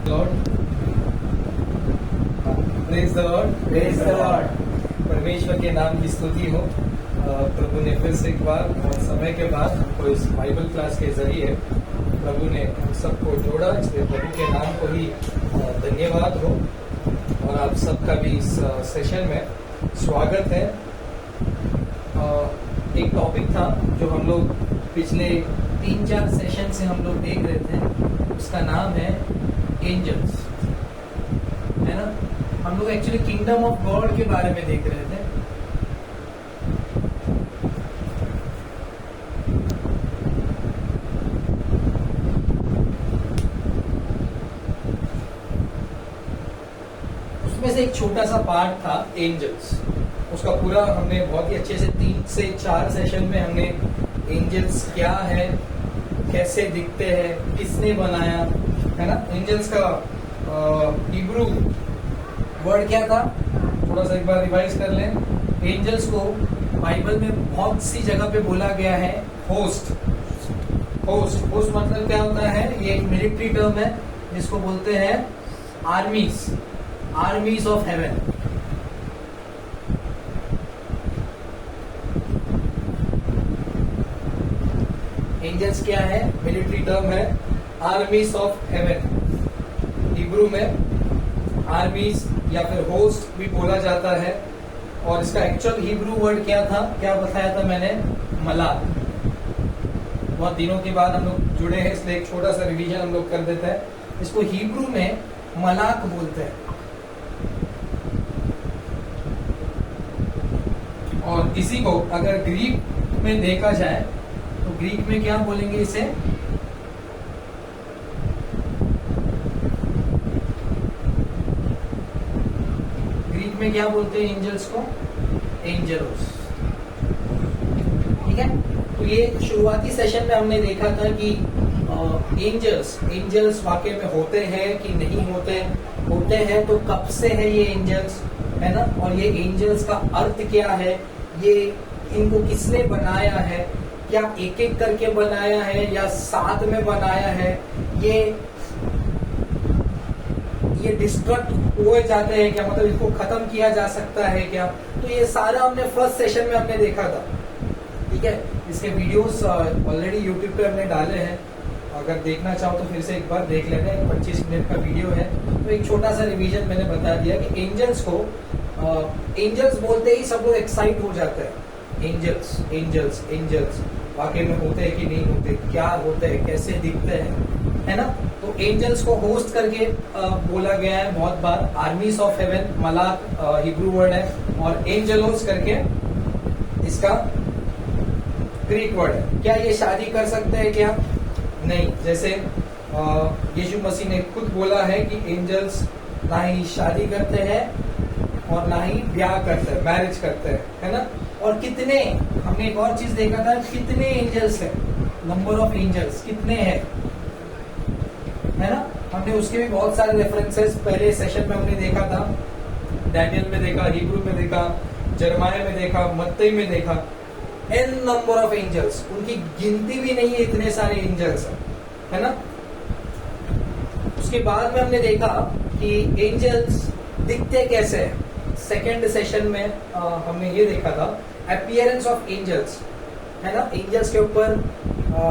Lord, praise the Lord, praise the Lord. परमेश्वर के नाम की स्तुति हो। प्रभु ने फिर से एक बार बहुत समय के बाद हमको इस बाइबल क्लास के जरिए प्रभु ने हम सबको जोड़ा। इसलिए प्रभु के नाम को ही धन्यवाद हो। और आप सबका भी इस सेशन में स्वागत है। एक टॉपिक था जो हम लोग पिछले 3-4 सेशन से हम लोग देख रहे थे, उसका नाम है एंजल्स, है ना। हम लोग एक्चुअली किंगडम ऑफ गॉड के बारे में देख रहे थे। उसमें से एक छोटा सा पार्ट था एंजल्स। उसका पूरा हमने बहुत ही अच्छे से 3 से 4 सेशन में हमने एंजल्स क्या है, कैसे दिखते हैं, किसने बनाया, है ना। एंजल्स का हिब्रू वर्ड क्या था, थोड़ा सा एक बार रिवाइज कर लें। एंजल्स को बाइबल में बहुत सी जगह पे बोला गया है होस्ट। होस्ट मतलब क्या होता है, ये एक मिलिट्री टर्म है जिसको बोलते हैं आर्मीज ऑफ हेवन। एंजल्स क्या है, मिलिट्री टर्म है, आर्मीज ऑफ हेवन। हिब्रू में आर्मीज या फिर होस्ट भी बोला जाता है। और इसका एक्चुअल हिब्रू वर्ड क्या था, क्या बताया था मैंने, मलाक। बहुत दिनों के बाद हम लोग जुड़े हैं, इसलिए एक छोटा सा रिवीजन हम लोग कर देते हैं। इसको हिब्रू में मलाक बोलते हैं। और इसी को अगर ग्रीक में देखा जाए तो ग्रीक में क्या बोलेंगे इसे, ग्रीक में क्या बोलते हैं एंजल्स को, एंजेलोस। ठीक है। तो ये शुरुआती सेशन में हमने देखा था कि एंजल्स वाकई में होते हैं कि नहीं होते हैं तो कब से है ये एंजल्स, है ना। और ये एंजल्स का अर्थ क्या है, ये इनको किसने बनाया है, क्या एक एक करके बनाया है या साथ में बनाया है, ये डिस्ट्रक्ट हुए जाते हैं क्या, मतलब इसको खत्म किया जा सकता है क्या। तो ये सारा हमने फर्स्ट सेशन में हमने देखा था। ठीक है। इसके वीडियोस ऑलरेडी यूट्यूब पे हमने डाले हैं, अगर देखना चाहो तो फिर से एक बार देख लेना। 25 मिनट का वीडियो है। तो एक छोटा सा रिवीजन मैंने बता दिया कि एंजल्स को एंजल्स बोलते ही सब लोग एक्साइट हो जाते हैं। एंजल्स वाकई में होते हैं कि नहीं होते, क्या होते हैं, कैसे दिखते हैं, है ना। तो एंजल्स को होस्ट करके बोला गया है बहुत बार। आर्मीज ऑफ हेवन मलाक हिब्रू वर्ड है, और एंजेलोस करके इसका ग्रीक वर्ड है। क्या ये शादी कर सकते हैं क्या, नहीं। जैसे यीशु मसीह ने खुद बोला है कि एंजल्स ना ही शादी करते हैं और ना ही ब्याह करते हैं, मैरिज करते हैं, है ना। और कितने, हमने एक और चीज देखा था, कितने एंजल्स हैं, नंबर ऑफ एंजल्स कितने हैं, है ना। हमने उसके भी बहुत सारे रेफरेंसेस पहले सेशन में हमने देखा था। डैनियल में देखा, हिब्रू में देखा, जर्माया में देखा, मत्ती में देखा। एन नंबर ऑफ एंजल्स, उनकी गिनती भी नहीं है, इतने सारे एंजल्स हैं, है ना। उसके बाद में हमने देखा कि एंजल्स दिखते कैसे हैं। सेकेंड सेशन में हमने ये देखा था अपीयरेंस ऑफ एंजल्स, है ना। एंजल्स के ऊपर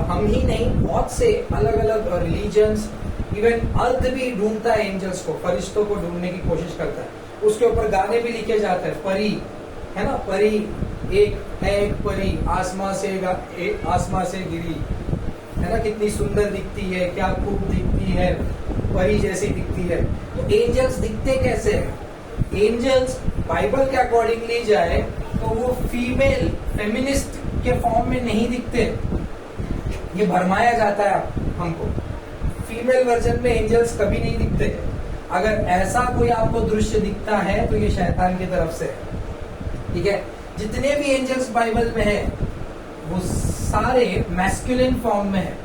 हम ही नहीं, बहुत से अलग अलग रिलीजन्स, इवन अर्थ भी ढूंढता है एंजल्स को, फरिश्तों को ढूंढने की कोशिश करता है। उसके ऊपर गाने भी लिखे जाते हैं, परी, है ना। परी एक परी आसमां से गिरी, है ना। कितनी सुंदर दिखती है, क्या खूब दिखती है, परी जैसी दिखती है। तो एंजल्स दिखते कैसे हैं, एंजल्स बाइबल के अकॉर्डिंगली जाए तो वो फीमेल फेमिनिस्ट के फॉर्म में नहीं दिखते। ये भरमाया जाता है हमको, फीमेल वर्जन में एंजल्स कभी नहीं दिखते। अगर ऐसा कोई आपको दृश्य दिखता है तो ये शैतान की तरफ से है। ठीक है। जितने भी एंजल्स बाइबल में है वो सारे मैस्कुलिन फॉर्म में है।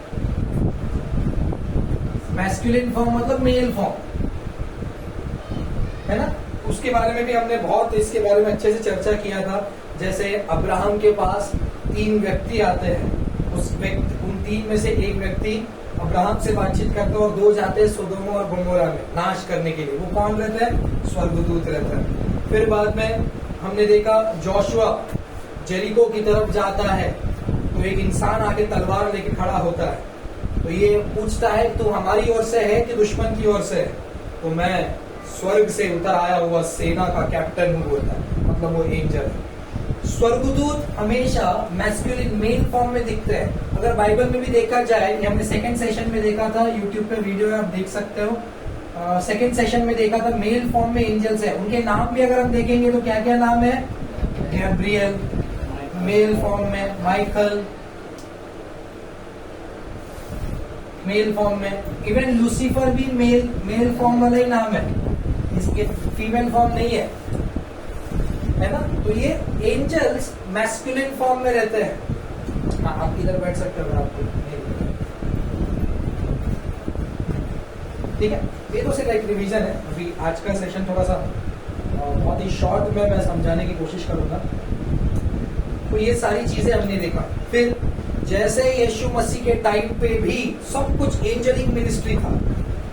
मैस्कुलिन फॉर्म मतलब मेल फॉर्म, है ना। उसके बारे में भी हमने बहुत इसके बारे में अच्छे से चर्चा किया था। जैसे अब्राहम के पास 3 व्यक्ति आते हैं, उन 3 में से एक व्यक्ति अब्राहम से बातचीत करते हैं और दो जाते हैं सोदोम और गोमोरा में नाश करने के लिए। वो कौन रहता है? स्वर्गदूत रहता है। फिर बाद में हमने देखा जोशुआ जेरिको की तरफ जाता है तो एक इंसान आके तलवार लेके खड़ा होता है, तो ये पूछता है तू हमारी ओर से है कि दुश्मन की ओर से है? तो मैं स्वर्ग से उतर आया हुआ सेना का कैप्टन हूँ बोलता है, मतलब वो एंजल है। स्वर्गदूत हमेशा मैस्कुलिन मेल फॉर्म में दिखते हैं। अगर बाइबल में भी देखा जाए, ये हमने सेकंड सेशन में देखा था, यूट्यूब पे वीडियो है आप देख सकते हो। सेकंड सेशन में देखा था मेल फॉर्म में एंजल्स है। उनके नाम भी अगर हम देखेंगे तो क्या क्या नाम है? गैब्रियल मेल फॉर्म में, माइकल मेल फॉर्म में, इवन लूसीफर भी मेल फॉर्म वाला ही नाम है, इसके फीमेल फॉर्म नहीं है ना। तो ये एंजल्स मैस्कुलिन फॉर्म में रहते हैं। हाँ, आप इधर बैठ सकते हो आपको, ठीक है। ये तो सिर्फ एक रिवीजन है। अभी आज का सेशन थोड़ा सा बहुत ही शॉर्ट में मैं समझाने की कोशिश करूंगा। तो ये सारी चीजें हमने देखा। फिर जैसे यीशु मसीह के टाइम पे भी सब कुछ एंजलिक मिनिस्ट्री था।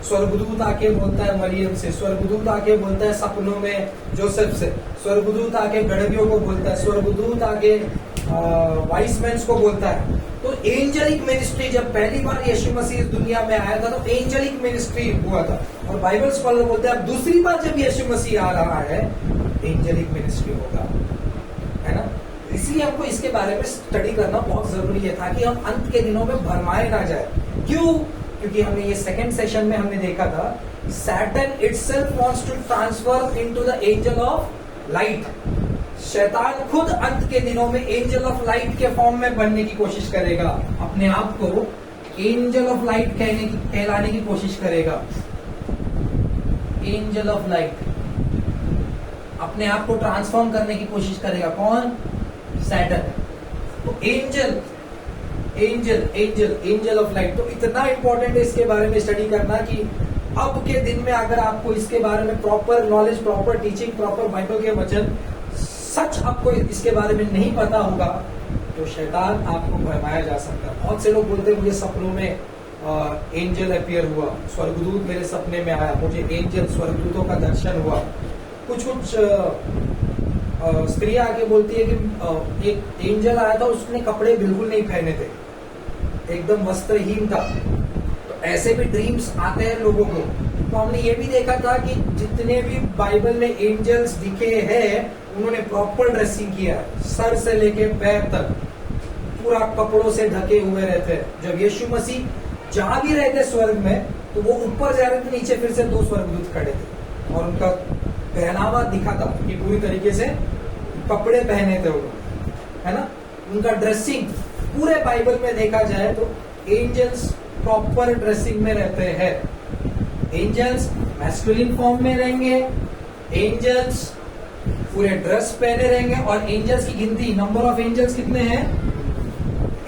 स्वर्गदूत आके बोलता है मरियम से, स्वर्गदूत आके बोलता है सपनों में जोसेफ से, स्वर्गदूत आके गड़बियों को बोलता है, स्वर्गदूत आके वाइस मैन को बोलता है। तो एंजलिक मिनिस्ट्री जब पहली बार यीशु मसीह इस दुनिया में आया था तो एंजलिक मिनिस्ट्री हुआ था। और बाइबल स्कॉलर बोलते हैं अब दूसरी बार जब यीशु मसीह आ रहा है एंजलिक मिनिस्ट्री होगा, है ना। इसलिए हमको इसके बारे में स्टडी करना बहुत जरूरी है ताकि हम अंत के दिनों में भरमाए ना जाए। क्यों? क्योंकि हमने ये सेकंड सेशन में हमने देखा था Satan itself wants to transfer into the angel of light. शैतान खुद अंत के दिनों में एंजल ऑफ लाइट के फॉर्म में बनने की कोशिश करेगा, अपने आप को एंजल ऑफ लाइट कहलाने की कोशिश करेगा। एंजल ऑफ लाइट अपने आप को ट्रांसफॉर्म करने की कोशिश करेगा। कौन? सैटन। तो एंजल ऑफ लाइट तो इतना इंपॉर्टेंट है इसके बारे में स्टडी करना कि अब के दिन में अगर आपको इसके बारे में proper knowledge, proper teaching, proper Bible के वचन सच आपको इसके बारे में नहीं पता होगा तो शैतान आपको भरमाया जा सकता है। बहुत से लोग बोलते हैं मुझे सपनों में एंजल अपीयर हुआ, स्वर्गदूत मेरे सपने में आया, मुझे एंजल स्वर्गदूतों का दर्शन हुआ। कुछ स्त्रियां आके बोलती है कि एक एंजल आया था, उसने कपड़े बिल्कुल नहीं पहने थे, एकदम वस्त्रहीन था। तो ऐसे भी ड्रीम्स आते हैं लोगों को। तो हमने ये भी देखा था कि जितने भी बाइबल में एंजल्स दिखे हैं उन्होंने प्रॉपर ड्रेसिंग किया है, सर से लेके पैर तक पूरा कपड़ों से ढके हुए रहते हैं। जब यीशु मसीह जहां भी रहते स्वर्ग में तो वो ऊपर जा रहे थे, नीचे फिर से दो स्वर्गदूत खड़े थे और उनका पहनावा दिखा था कि पूरी तरीके से कपड़े पहने थे वो, है ना। उनका ड्रेसिंग पूरे बाइबल में देखा जाए तो एंजल्स प्रॉपर ड्रेसिंग में रहते हैं। एंजल्स मैस्कुलिन फॉर्म में रहेंगे, एंजल्स पूरे ड्रेस पहने रहेंगे और एंजल्स की गिनती, नंबर ऑफ एंजल्स कितने हैं?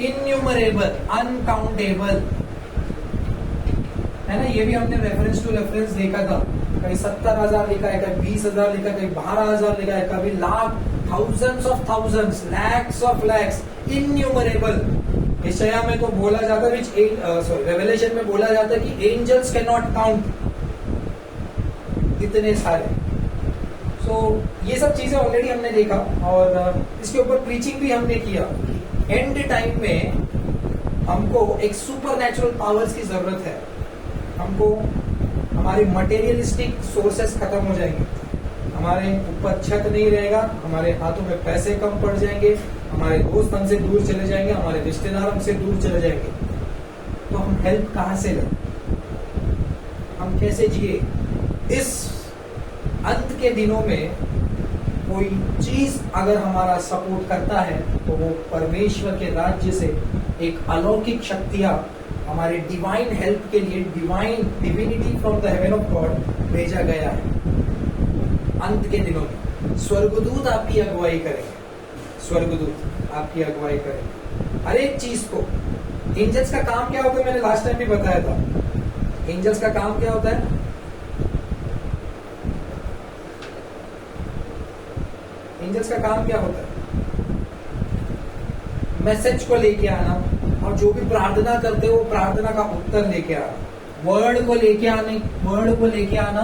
इन्यूमरेबल, अनकाउंटेबल, है ना। ये भी हमने रेफरेंस टू रेफरेंस देखा था। कहीं 70,000 लिखा है, कहीं 20,000 लिखा है, कहीं 12,000 लिखा है, कभी lakh, thousands of thousands, lakhs of lakhs, innumerable. यशायाह में तो बोला जाता है, रेवलेशन में बोला जाता है कि एंजल्स कैन नॉट काउंट, इतने सारे। सो ये सब चीजें ऑलरेडी हमने देखा और इसके ऊपर प्रीचिंग भी हमने किया। एंड टाइम में हमको एक सुपर नेचुरल पावर्स की जरूरत है। हमको हमारी मटेरियलिस्टिक सोर्सेस खत्म हो जाएंगे, हमारे ऊपर छत नहीं रहेगा, हमारे हाथों में पैसे कम पड़ जाएंगे, हमारे दोस्त हमसे दूर चले जाएंगे, हमारे रिश्तेदार हमसे दूर चले जाएंगे। तो हम हेल्प कहां से लें? हम कैसे जिए? इस अंत के दिनों में कोई चीज अगर हमारा सपोर्ट करता है तो वो परमेश्वर के राज्य से एक अलौकिक शक्तियां हमारे डिवाइन हेल्प के लिए, divinity from the haven of God भेजा गया है। अंत के दिनों में स्वर्गदूत आपकी अगुवाई करेंगे, स्वर्गदूत आपकी अगुवाई करेंगे हर एक चीज को। एंजल्स का काम क्या होता है? मैंने लास्ट टाइम भी बताया था। एंजल्स का काम क्या होता है? एंजल्स का काम क्या होता है? मैसेज को लेके आना, और जो भी प्रार्थना करते हो वो प्रार्थना का उत्तर लेके आना, वर्ड को लेके आना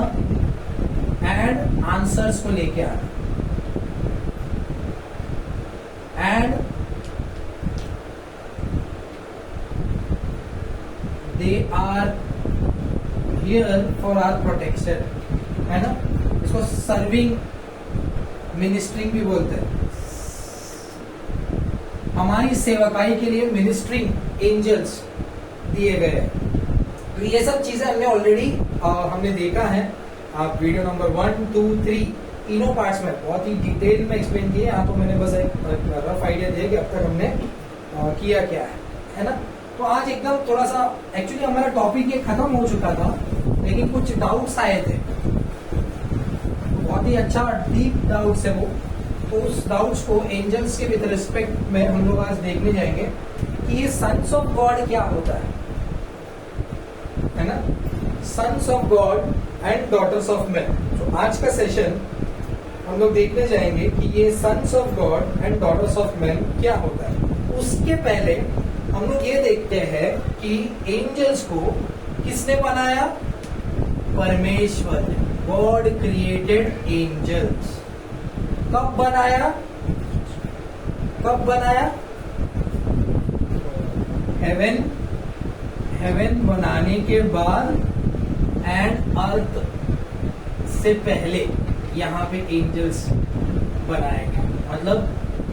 एंड आंसर्स को लेके आना and they are here for our protection, है ना। इसको सर्विंग मिनिस्ट्रिंग भी बोलते हैं। हमारी सेवकाई के लिए मिनिस्ट्रिंग एंजल्स दिए गए हैं। तो ये सब चीजें हमने ऑलरेडी हमने देखा है। आप वीडियो नंबर 1, 2, 3 तीनों पार्ट्स में बहुत ही डिटेल में एक्सप्लेन किए। यहाँ तो मैंने बस एक रफ आइडिया दिया कि अब तक हमने किया क्या है ना। तो आज एकदम थोड़ा सा एक्चुअली हमारा टॉपिक ये खत्म हो चुका था, लेकिन कुछ डाउट्स आए थे, बहुत ही अच्छा डीप डाउट्स है वो। तो उस डाउट्स को एंजल्स के विद रिस्पेक्ट में हम लोग आज देखने जाएंगे कि ये सन्स ऑफ गॉड क्या होता है ना। Sons of God and daughters of man. तो आज का सेशन हम लोग देखने जाएंगे कि ये sons of God and daughters of man क्या होता है। उसके पहले हम लोग ये देखते हैं कि एंजल्स को किसने बनाया? परमेश्वर ने। God created angels. कब बनाया? हेवन बनाने के बाद एंड अर्थ से पहले यहाँ पे एंजल्स बनाए गए। मतलब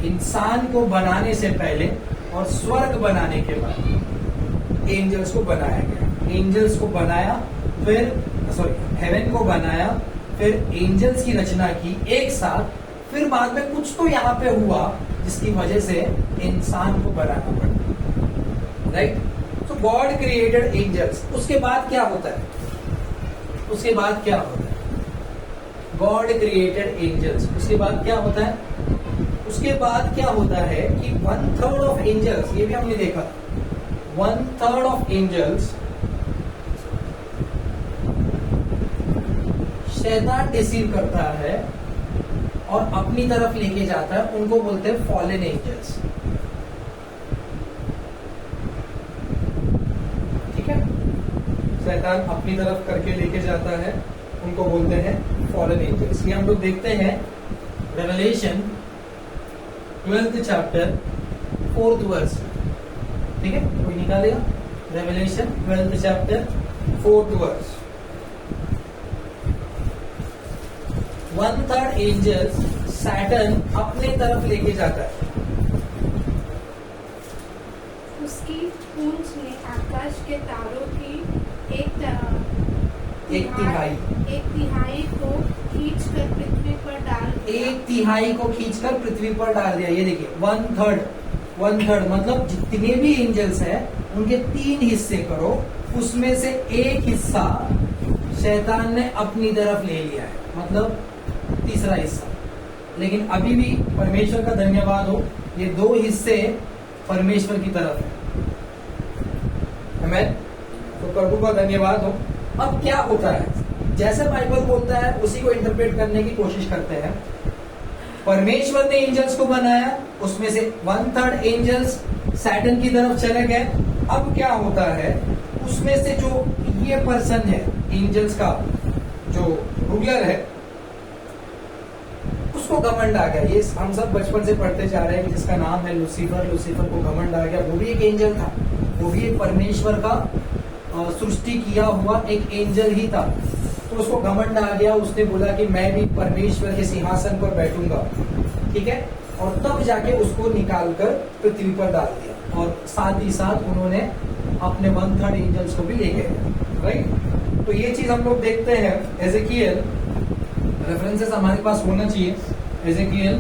इंसान को बनाने से पहले और स्वर्ग बनाने के बाद एंजल्स को बनाया गया। एंजल्स को बनाया, फिर हेवन को बनाया, फिर एंजल्स की रचना की एक साथ, फिर बाद में कुछ तो यहाँ पे हुआ जिसकी वजह से इंसान को बनाना पड़ा, राइट। तो गॉड क्रिएटेड एंजल्स। उसके बाद क्या होता है? God created angels. उसके बाद क्या होता है? उसके बाद क्या होता है कि 1/3 ऑफ एंजल्स, ये भी हमने देखा, 1/3 ऑफ एंजल्स शैतान डिसीव करता है और अपनी तरफ लेके जाता है। उनको बोलते हैं फॉलन एंजल्स, ठीक है। शैतान अपनी तरफ करके लेके जाता है, उनको बोलते हैं फॉलन एंजल्स। ये हम लोग देखते हैं revelation 12th chapter 4th verse, ठीक है। कोई निकालेगा? Revelation 12th chapter 4th verse. 1/3 angels Satan अपने तरफ लेके जाता है। उसकी पूंछ ने आकाश के तारों की एक तिहाई को खींचकर पृथ्वी पर डाल दिया। एक तिहाई को खींचकर पृथ्वी पर डाल दिया। ये देखिए 1/3 मतलब जितने भी एंजल्स हैं उनके 3 हिस्से करो, उसमें से एक हिस्सा शैतान ने अपनी तरफ ले लिया है, मतलब तीसरा हिस्सा। लेकिन अभी भी परमेश्वर का धन्यवाद हो, ये 2 हिस्से परमेश्वर की तरफ है। आमीन। तो प्रभु का धन्यवाद हो। अब क्या होता है? जैसे बाइबल बोलता है उसी को इंटरप्रेट करने की कोशिश करते हैं। परमेश्वर ने एंजल्स को बनाया, उसमें से 1/3 एंजल्स सैटर्न की तरफ चले गए। अब क्या होता है? उसमें से जो ये पर्सन है, एंजल्स का जो रूलर है, उसको घमंड आ गया। ये हम सब बचपन से पढ़ते जा रहे हैं, जिसका नाम है लूसीफर। लूसीफर को घमंड आ गया। वो भी एक एंजल था, वो भी एक परमेश्वर का सृष्टि किया हुआ एक एंजल ही था। तो उसको घमंड आ गया। उसने बोला कि मैं भी परमेश्वर के सिंहासन पर बैठूंगा, ठीक है। और तब जाके उसको निकालकर पृथ्वी पर डाल दिया, और साथ ही साथ उन्होंने अपने 1/3 एंजल्स को भी ले गए, राइट। तो ये चीज हम लोग देखते हैं। एजेकियल रेफरेंसेस हमारे पास होना चाहिए। एजेकियल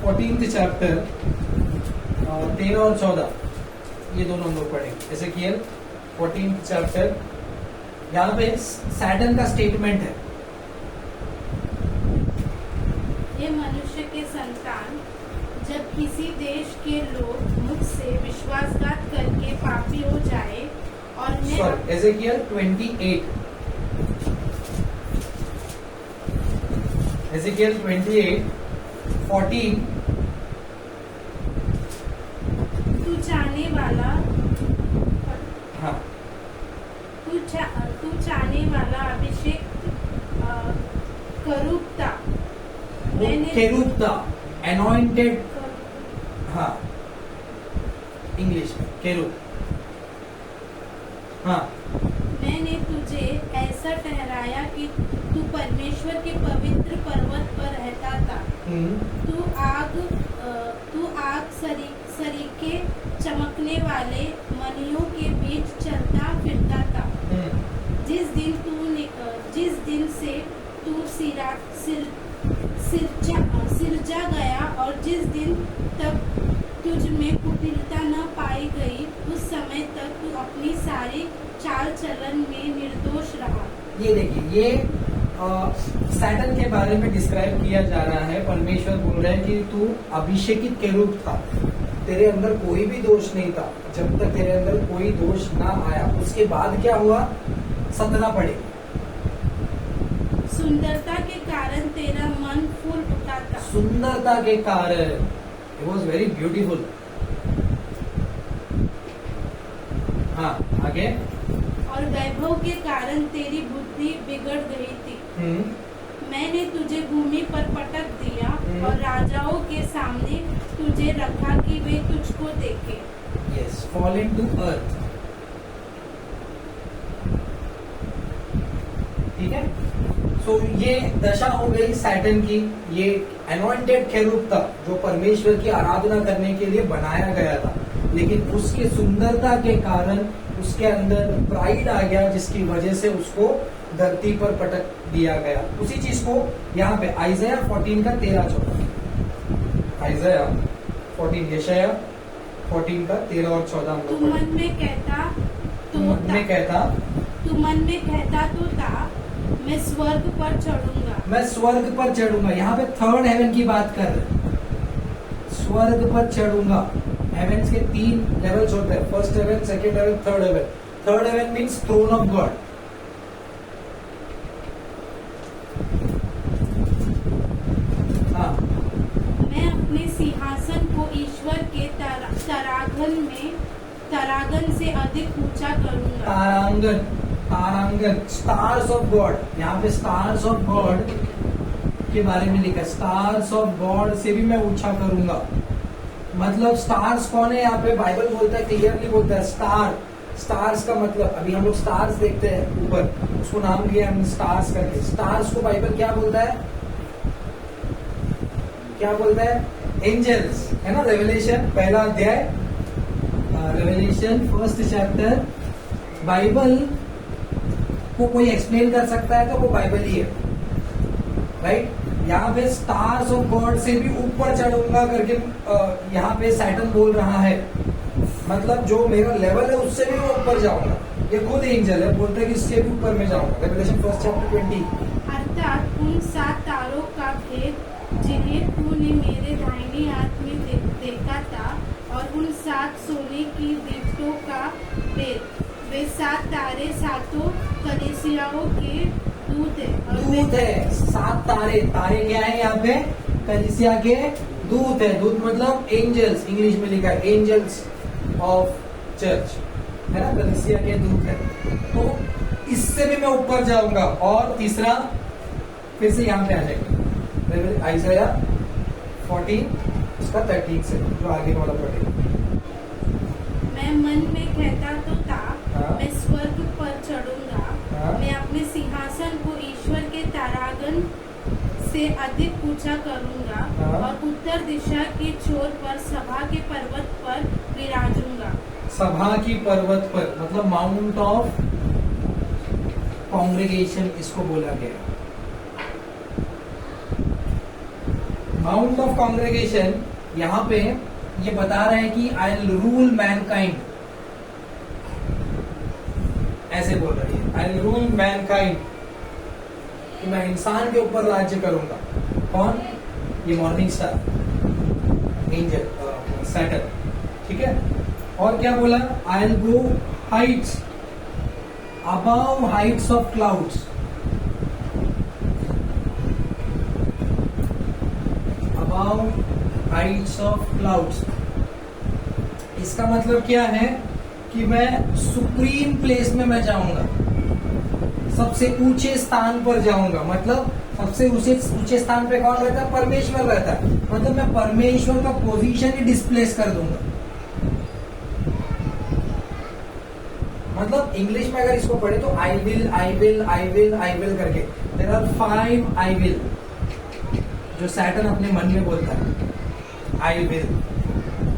14th चैप्टर 13 और 14, ये दोनों हम लोग पढ़ेंगे। एजेकियल 14th चैप्टर, यहाँ पे सैटर्न का स्टेटमेंट है। ये मनुष्य के संतान, जब किसी देश के लोग मुझसे विश्वासघात करके पापी हो जाए और एजेकियल 28, एजेकियल 28:14, चाहने वाला हाँ, तू चाहने वाला अभिषेक करूबता केरूबता, अनॉइंटेड, हाँ इंग्लिश में केरूब, हाँ। मैंने तुझे ऐसा ठहराया कि तू परमेश्वर के पवित्र पर्वत पर रहता था। तू आग सरीखे चमकने वाले मणियों के बीच चलता फिरता था। जिस दिन से तू सिरजा गया और जिस दिन तक तुझ में कुटिलता न पाई गई, उस समय तक तू अपनी सारी चाल चलन में निर्दोष रहा। ये देखिए, ये सैटन के बारे में डिस्क्राइब किया जा रहा है। परमेश्वर बोल रहे हैं कि तू अभिषेकित केरूब था, तेरे अंदर कोई भी दोष नहीं था। जब तक तेरे अंदर कोई दोष ना आया, उसके बाद क्या हुआ, सतना पड़े। सुंदरता के कारण तेरा मन फूल उठा था। सुंदरता के कारण, इट वॉज वेरी ब्यूटीफुल। हाँ, आगे। और वैभव के कारण तेरी बुद्धि बिगड़ गई थी। मैंने तुझे भूमि पर पटक दिया और राजाओं के सामने तुझे रखा कि वे तुझको देखे। यस, फॉल इनटू अर्थ। ठीक है, सो ये दशा हो गई सैटन की। ये अनॉइंटेड केरूब था जो परमेश्वर की आराधना करने के लिए बनाया गया था, लेकिन उसकी सुंदरता के कारण उसके अंदर प्राइड आ गया, जिसकी वजह से उसको धरती पर पटक दिया गया। उसी चीज को यहाँ पे आइज़ाया 14 का 13-14, आइज़ाया 14, यशाया 14 का 13 और 14 हम तू लोग मन में कहता तू मन में कहता तो था, मैं स्वर्ग पर चढ़ूंगा। मैं स्वर्ग पर चढ़ूंगा। यहाँ पे थर्ड हेवन की बात कर रहे, स्वर्ग पर चढ़ूंगा। हेवेंस के 3 लेवल्स होते हैं, first heaven, second heaven, third heaven. Third heaven means throne of God. हाँ, मैं अपने सिंहासन को ईश्वर के तरागन से अधिक ऊंचा करूंगा। तारांगन, स्टार्स ऑफ गॉड। यहाँ पे स्टार्स ऑफ गॉड के बारे में लिखा है, स्टार्स ऑफ गॉड से भी मैं ऊंचा करूंगा। मतलब स्टार्स कौन है यहाँ पे, बाइबल बोलता है, क्लियरली बोलता है स्टार। स्टार्स का मतलब, अभी हम लोग स्टार्स देखते हैं ऊपर, उसको नाम दिया हमने स्टार्स करके। स्टार्स को बाइबल क्या बोलता है, क्या बोलता है, एंजल्स, है ना। रेवलेशन पहला अध्याय, रेवलेशन फर्स्ट चैप्टर। बाइबल को कोई एक्सप्लेन कर सकता है तो वो बाइबल ही है, राइट। यहाँ पे स्टार्स ऑफ गॉड से भी ऊपर चढ़ूंगा करके यहाँ पे सैटन बोल रहा है। मतलब जो मेरा लेवल है उससे भी मैं ऊपर जाऊंगा। ये खुद एंजल है, बोलते हैं कि इससे भी ऊपर में जाऊंगा। Revelation first chapter 20। अर्थात उन 7 तारों का भेद जिन्हें तूने मेरे दाहिनी हाथ में देखा था, और उन 7 सोने की दीप्तों का भेद। वे 7 तारे सातों कलीसियाओं के दूत है। 7 तारे, तारे क्या है यहाँ पे, कलीसिया के दूत है। दूत मतलब एंजल्स, इंग्लिश में लिखा है एंजल्स ऑफ चर्च, है ना, कलीसिया के दूत है। तो इससे भी मैं ऊपर जाऊंगा। और तीसरा, फिर से यहाँ पे आ जाएगा, आइज़ाया 14 उसका 13 से जो आगे वाला पढ़ेगा। मैं मन में कहता तो था, हाँ। मैं स्वर्ग पर चढ़ूंगा। हाँ। मैं अपने सिंहासन को ईश्वर के तारागन से अधिक ऊंचा करूंगा। हाँ। और उत्तर दिशा की छोर पर सभा के पर्वत पर विराजूंगा। सभा की पर्वत पर मतलब माउंट ऑफ कॉन्ग्रेगेशन इसको बोला गया। माउंट ऑफ कॉन्ग्रेगेशन यहाँ पे ये बता रहे हैं कि आई विल रूल मैनकाइंड, ऐसे बोल रही है, आई विल रूल मैनकाइंड, कि मैं इंसान के ऊपर राज्य करूंगा। कौन, ये मॉर्निंग स्टार, एंजल, सैटर्न, ठीक है। और क्या बोला, I will go Heights, above Heights of clouds, above Heights of clouds. इसका मतलब क्या है कि मैं सुप्रीम प्लेस में मैं जाऊंगा, सबसे ऊंचे स्थान पर जाऊंगा। मतलब सबसे ऊंचे स्थान पे कौन रहता है? परमेश्वर रहता है। मतलब मैं परमेश्वर का पोजीशन ही डिस्प्लेस कर दूंगा। मतलब इंग्लिश में अगर इसको पढ़े तो I will I will I will I will करके देयर आर 5 आई विल, जो सैटर्न अपने मन में बोलता है। आई विल,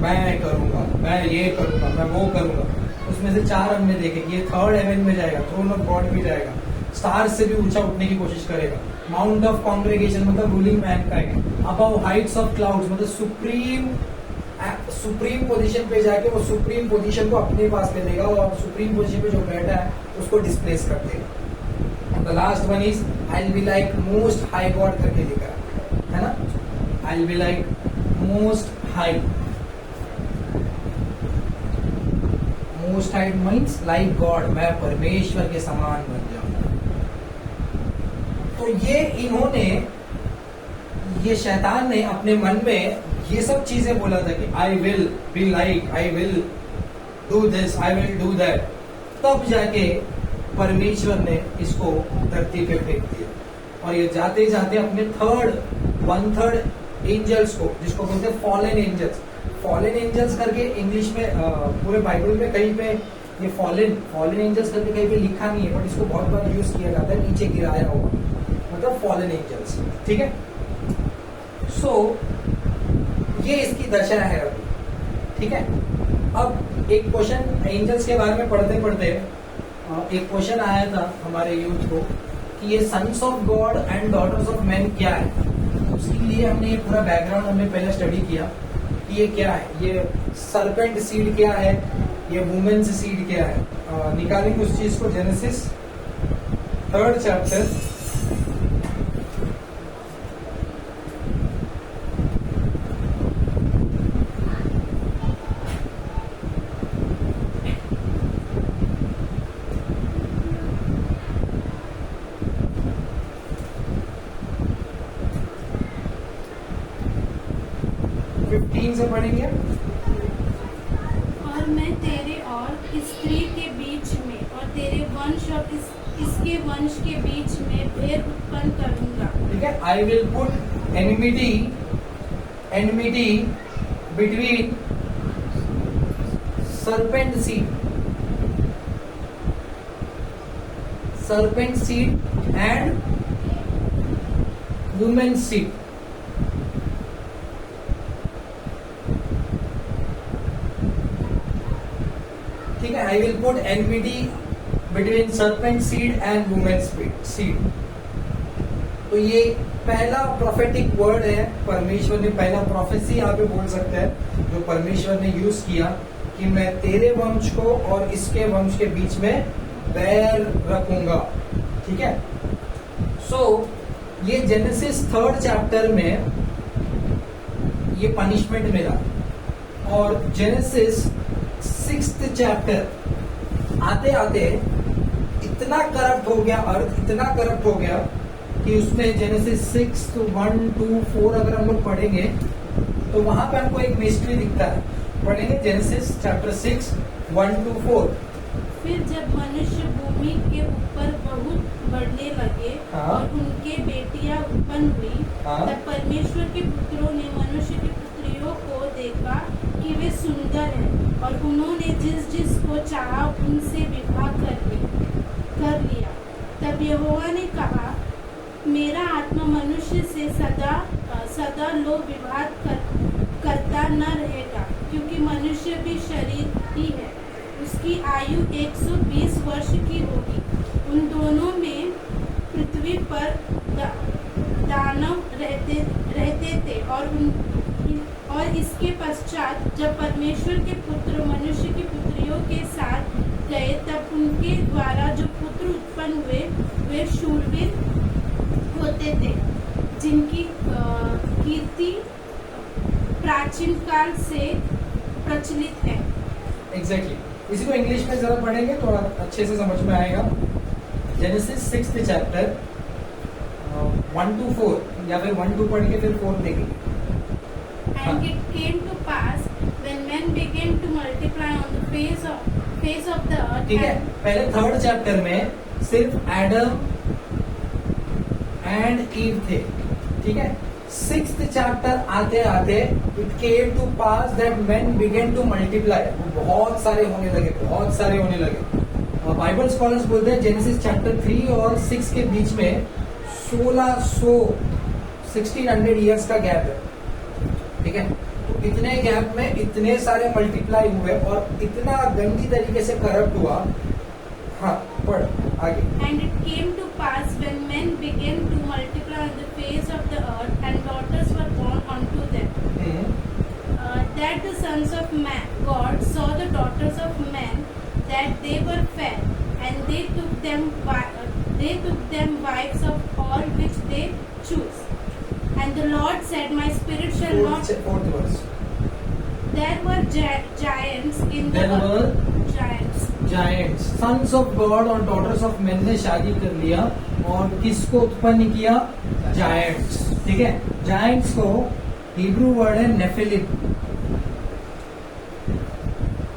मैं करूंगा, मैं ये करूंगा, मैं वो करूंगा। उसमें से 4 हमने देखे कि ये 3rd हेवन में जाएगा, थ्रोन ऑफ गॉड भी जाएगा, स्टार से भी ऊंचा उठने की कोशिश करेगा। माउंट ऑफ कॉन्ग्रेगेशन मतलब ruling Mankind, above Heights of clouds मतलब सुप्रीम पोजीशन पे जाके वो सुप्रीम पोजीशन को अपने पास ले लेगा और सुप्रीम पोजीशन पे जो बैठा है उसको डिस्प्लेस कर देगा। The last one is I will be like most high God करके लिखा है ना। I will be like most high, most high means like God, मैं परमेश्वर के समान बन जाऊंगा। तो ये इन्होंने, ये शैतान ने अपने मन में ये सब चीजें बोला था कि I will be like, I will do this, I will do that. तब जाके परमेश्वर ने इसको धरती पे फेंक दिया और ये जाते जाते अपने 1/3 एंजल्स को, जिसको बोलते हैं फॉलन एंजल्स करके इंग्लिश में पूरे बाइबल में कहीं पे ये फॉलन एंजल्स करके कहीं पे लिखा नहीं है, बट इसको बहुत बार यूज किया जाता है, नीचे गिराया हुआ, मतलब फॉलन एंजल्स। ठीक है, सो ये इसकी दशा है अभी। ठीक है, अब एक क्वेश्चन एंजल्स के बारे में पढ़ते पढ़ते एक क्वेश्चन आया था हमारे यूथ को कि ये sons of God and daughters of man क्या है। उसके लिए हमने ये पूरा बैकग्राउंड हमने पहले स्टडी किया कि ये क्या है, ये सरपेंट सीड क्या है, ये वुमेन्स सीड क्या है। निकालेंगे उस चीज को, जेनेसिस 3rd चैप्टर 15 से पढ़ेंगे। और मैं तेरे और स्त्री के बीच में और तेरे वंश और इसके वंश के बीच में भेद उत्पन्न करूंगा। ठीक है, I will put enmity between serpent seed and woman's seed. ठीक है, I will put enmity between serpent seed and woman's seed. तो ये पहला प्रोफेटिक वर्ड है, परमेश्वर ने पहला प्रोफेसी यहाँ पे बोल सकते हैं जो परमेश्वर ने यूज किया कि मैं तेरे वंश को और इसके वंश के बीच में बैर रखूंगा। ठीक है, सो ये जेनेसिस 3rd चैप्टर में ये पनिशमेंट मिला और जेनेसिस 6th चैप्टर आते आते इतना करप्ट हो गया, अर्थ इतना करप्ट हो गया कि उसमें जेनेसिस 6 1 2 4 अगर हम लोग पढ़ेंगे तो वहां पे हमको एक मिस्ट्री दिखता है। पढ़ेंगे जेनेसिस चैप्टर 6 1 to 4। फिर जब मनुष्य भूमि के ऊपर बहुत बढ़ने लगे और उनके बेटियां उत्पन्न हुई, तब परमेश्वर के पुत्रों ने मनुष्य की पुत्रियों को देखा कि वे सुंदर हैं और उन्होंने जिस जिस को चाहा उनसे विवाह कर लिया। तब यहोवा ने कहा, मेरा आत्मा मनुष्य से सदा लोभ विवाद करता न रहेगा, क्योंकि मनुष्य भी शरीर ही है, उसकी आयु 120 वर्ष की होगी। उन दोनों में पृथ्वी पर दानव रहते थे और इसके पश्चात जब परमेश्वर के पुत्र मनुष्य की पुत्रियों के साथ गए, तब उनके द्वारा जो पुत्र उत्पन्न हुए वे शूरवीर होते थे, जिनकी कीर्ति प्राचीन काल से प्रचलित है। एग्जैक्टली, इसी को इंग्लिश में जरा पढ़ेंगे थोड़ा अच्छे से समझ में आएगा। जेनेसिस 6th चैप्टर 1 to 4 या फिर 1 2 पढ़ के फिर 4 देखेंगे। And it came to pass when men began to multiply on the face of the earth. ठीक है, पहले थर्ड चैप्टर में सिर्फ एडम एंड ईव थे, ठीक है। सिक्स्थ चैप्टर आते आते it came to pass that men began to multiply, बहुत सारे होने लगे। बाइबल स्कॉलर्स बोलते हैं जेनेसिस चैप्टर 3 और 6 के बीच में 1600 ईयर्स का गैप है, ठीक है। तो इतने गैप में इतने सारे मल्टीप्लाई हुए और इतना गंदी तरीके से करप्ट हुआ। हाँ, पढ़ आगे। And it came to pass when men began to multiply on the face of the earth, and daughters were born unto them, that the sons of God saw the daughters of men, that they were fair, and they took them wives of all which they choose. And the Lord said, My spirit shall not. Fourth verse. There were giants in the There earth. were Giants. Sons of God और daughters of men ने शादी कर लिया और किसको उत्पन्न किया? Giants, ठीक है। जायंट्स को हिब्रू वर्ड है नेफिलिम।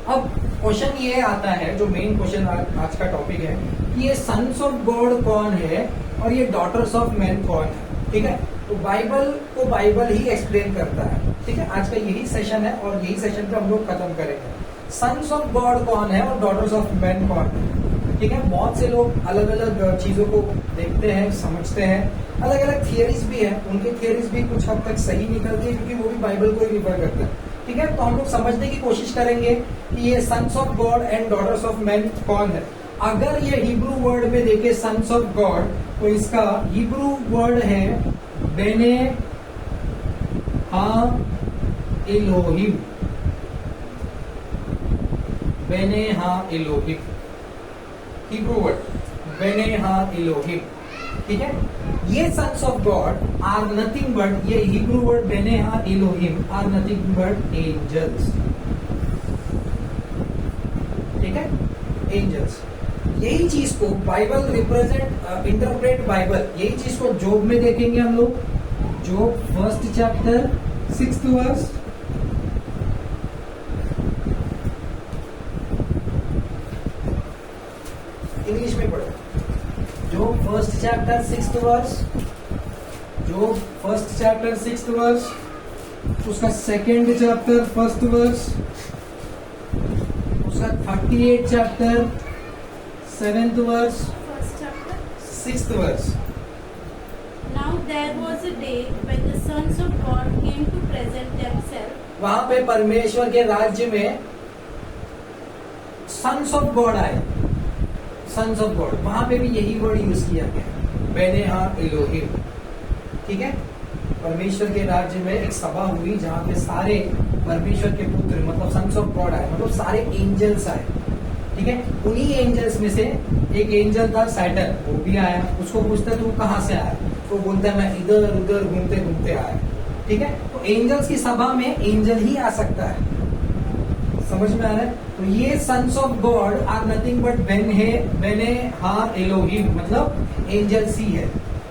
अब क्वेश्चन ये आता है, जो मेन क्वेश्चन आज का टॉपिक है, कि ये सन्स ऑफ गॉड कौन है और ये डॉटर्स ऑफ मेन कौन है, ठीक है। तो बाइबल को बाइबल ही एक्सप्लेन करता है, ठीक है। आज का यही सेशन है और यही सेशन पे हम लोग खत्म करेंगे। सन्स ऑफ गॉड कौन है और डॉटर्स ऑफ मैन कौन है, ठीक है। बहुत से लोग अलग अलग चीजों को देखते हैं, समझते हैं, अलग अलग थियरीज भी है, उनकी थियरीज भी कुछ हद तक सही निकलती है क्योंकि वो भी बाइबल को ही रिफर करते हैं, ठीक है। तो हम लोग समझने की कोशिश करेंगे कि ये sons of God and daughters of man कौन है। अगर ये हिब्रू वर्ड में देखे सन्स ऑफ गॉड, तो इसका हिब्रू वर्ड है बेने हा एलोहिम, बेने ha Elohim, Hebrew word bene ha Elohim, ठीक है। ये sons of God are nothing but, ये Hebrew word bene ha Elohim are nothing but angels, ठीक है, एंजल्स। यही चीज को बाइबल रिप्रेजेंट इंटरप्रेट बाइबल, यही चीज को जोब में देखेंगे हम लोग। जोब 1st chapter 6th verse, English में पढ़ो। जोब 1st चैप्टर 6th वर्स, जोब 1st चैप्टर 6th वर्स, उसका 2nd चैप्टर 1st वर्स, उसका 38 chapter 7th verse, 1st chapter. 6th verse. Now there was a day when the sons of God came to present themselves. वहां पे परमेश्वर के राज्य में sons of God आए, sons of God, वहां पे भी यही वर्ड यूज किया गया, बेने हा एलोहिम, ठीक है। परमेश्वर के राज्य में एक सभा हुई जहां पे सारे परमेश्वर के पुत्र मतलब सन्स ऑफ गॉड आए, मतलब सारे एंजल्स आए, ठीक है। उन्हीं एंजल्स में से एक एंजल था सैटर्न, वो भी आया। उसको पूछता तू कहाँ से आया, तो बोलता है मैं इधर उधर घूमते घूमते आया, ठीक है। तो एंजल्स की सभा में एंजल ही आ सकता है, समझ में आ रहा है। तो ये sons of God are nothing but bene ha Elohim, मतलब एंजल्स ही है।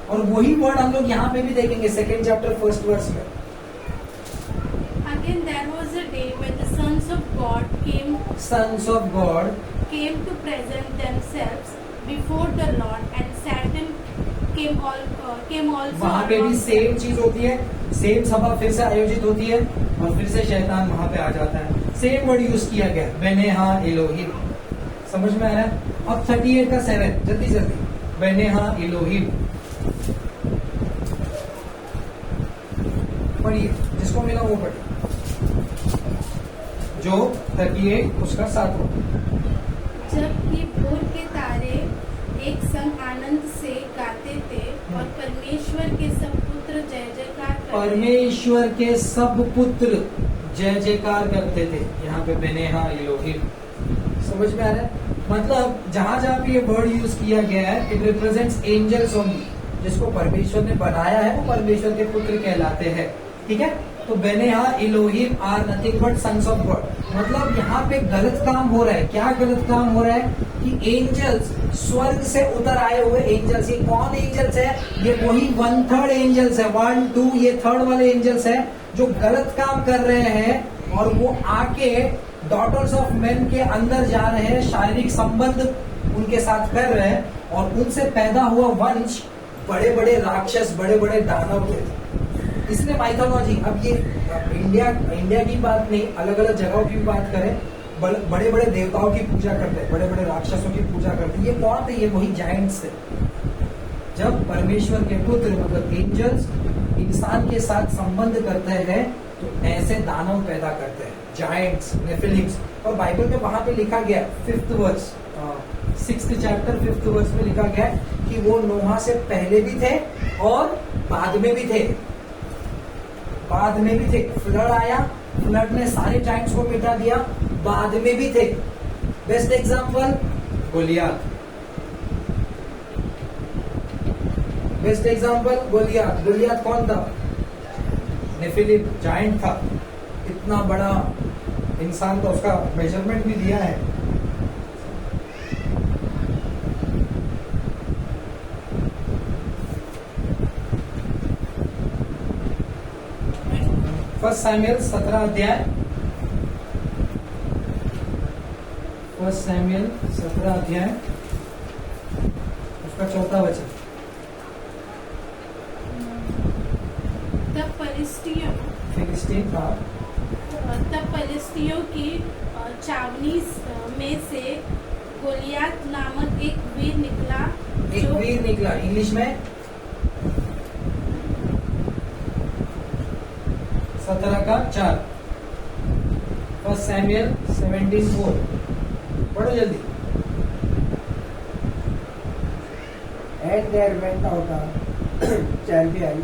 और वही वर्ड हम लोग यहाँ पे भी देखेंगे 2nd चैप्टर 1st वर्स में। Again there was a day when the sons of God sons of God came to present themselves before the Lord, and Satan came also. वहाँ पे भी सेम चीज होती है, सेम सभा फिर से आयोजित होती है और फिर से शैतान वहाँ पे आ जाता है। सेम वर्ड यूज किया गया, बेने हा एलोहिम, समझ में आ रहा है। अब 38 का 7, जल्दी जल्दी, बेने हा एलोहिम पढ़िए, जिसको मिला वो पढ़िए। जो 38 उसका 7 हो। जबकि भोर के तारे एक संग आनंद से गाते थे और परमेश्वर के सब पुत्र जय जयकार करते, परमेश्वर के सब पुत्र जय जयकार करते थे। यहाँ पे बेने हा एलोहिम, समझ में आ रहा है। मतलब जहां जहां पे ये वर्ड यूज किया गया है, इट रिप्रेजेंट्स एंजल्स ओनली, जिसको परमेश्वर ने बनाया है वो परमेश्वर के पुत्र कहलाते हैं, ठीक है। तो bene ha Elohim are nothing but sons of God, मतलब यहाँ पे गलत काम हो रहा है। क्या गलत काम हो रहा है कि एंजल्स, स्वर्ग से उतर आए हुए एंजल्स, ये कौन एंजल्स है? ये वही 1/3 एंजल्स है, 1 2, ये 3rd वाले एंजल्स है जो गलत काम कर रहे हैं और वो आके डॉटर्स ऑफ मेन के अंदर जा रहे हैं, शारीरिक संबंध उनके साथ कर रहे हैं, और उनसे पैदा हुआ वंश बड़े बड़े राक्षस, बड़े बड़े दानव थे। इसलिए माइथोलॉजी, अब ये इंडिया की बात नहीं, अलग अलग जगहों की भी बात करें, बड़े बड़े देवताओं की पूजा करते हैं, बड़े बड़े राक्षसों की पूजा करते हैं। ये कौन थे? ये वही जायंट्स थे। जब परमेश्वर के पुत्र मतलब एंजल्स इंसान के साथ संबंध करते हैं तो ऐसे दानव पैदा करते हैं, जायंट्स, नेफिलिम्स। और बाइबल में वहां पे लिखा गया 5th verse, 6th chapter 5th verse में लिखा गया कि वो नोहा से पहले भी थे और बाद में भी थे, बाद में भी थे। फ्लड आया, फ्लड ने सारे जायंट्स को मिटा दिया, बाद में भी थे। Best example Goliath, best example Goliath. Goliath कौन था? नेफिलिम, जायंट था, इतना बड़ा इंसान था, उसका मेजरमेंट भी दिया है। फर्स्ट सैमुएल 17 अध्याय, फर्स्ट सैमुएल 17 अध्याय उसका 4था वचन। तब फलिस्तियों की छावनी में से गोलियात नामक एक वीर निकला। एक वीर निकला, इंग्लिश में 17:4, फर्स्ट सैमुएल 17:4, पढ़ो जल्दी। And there went out a champion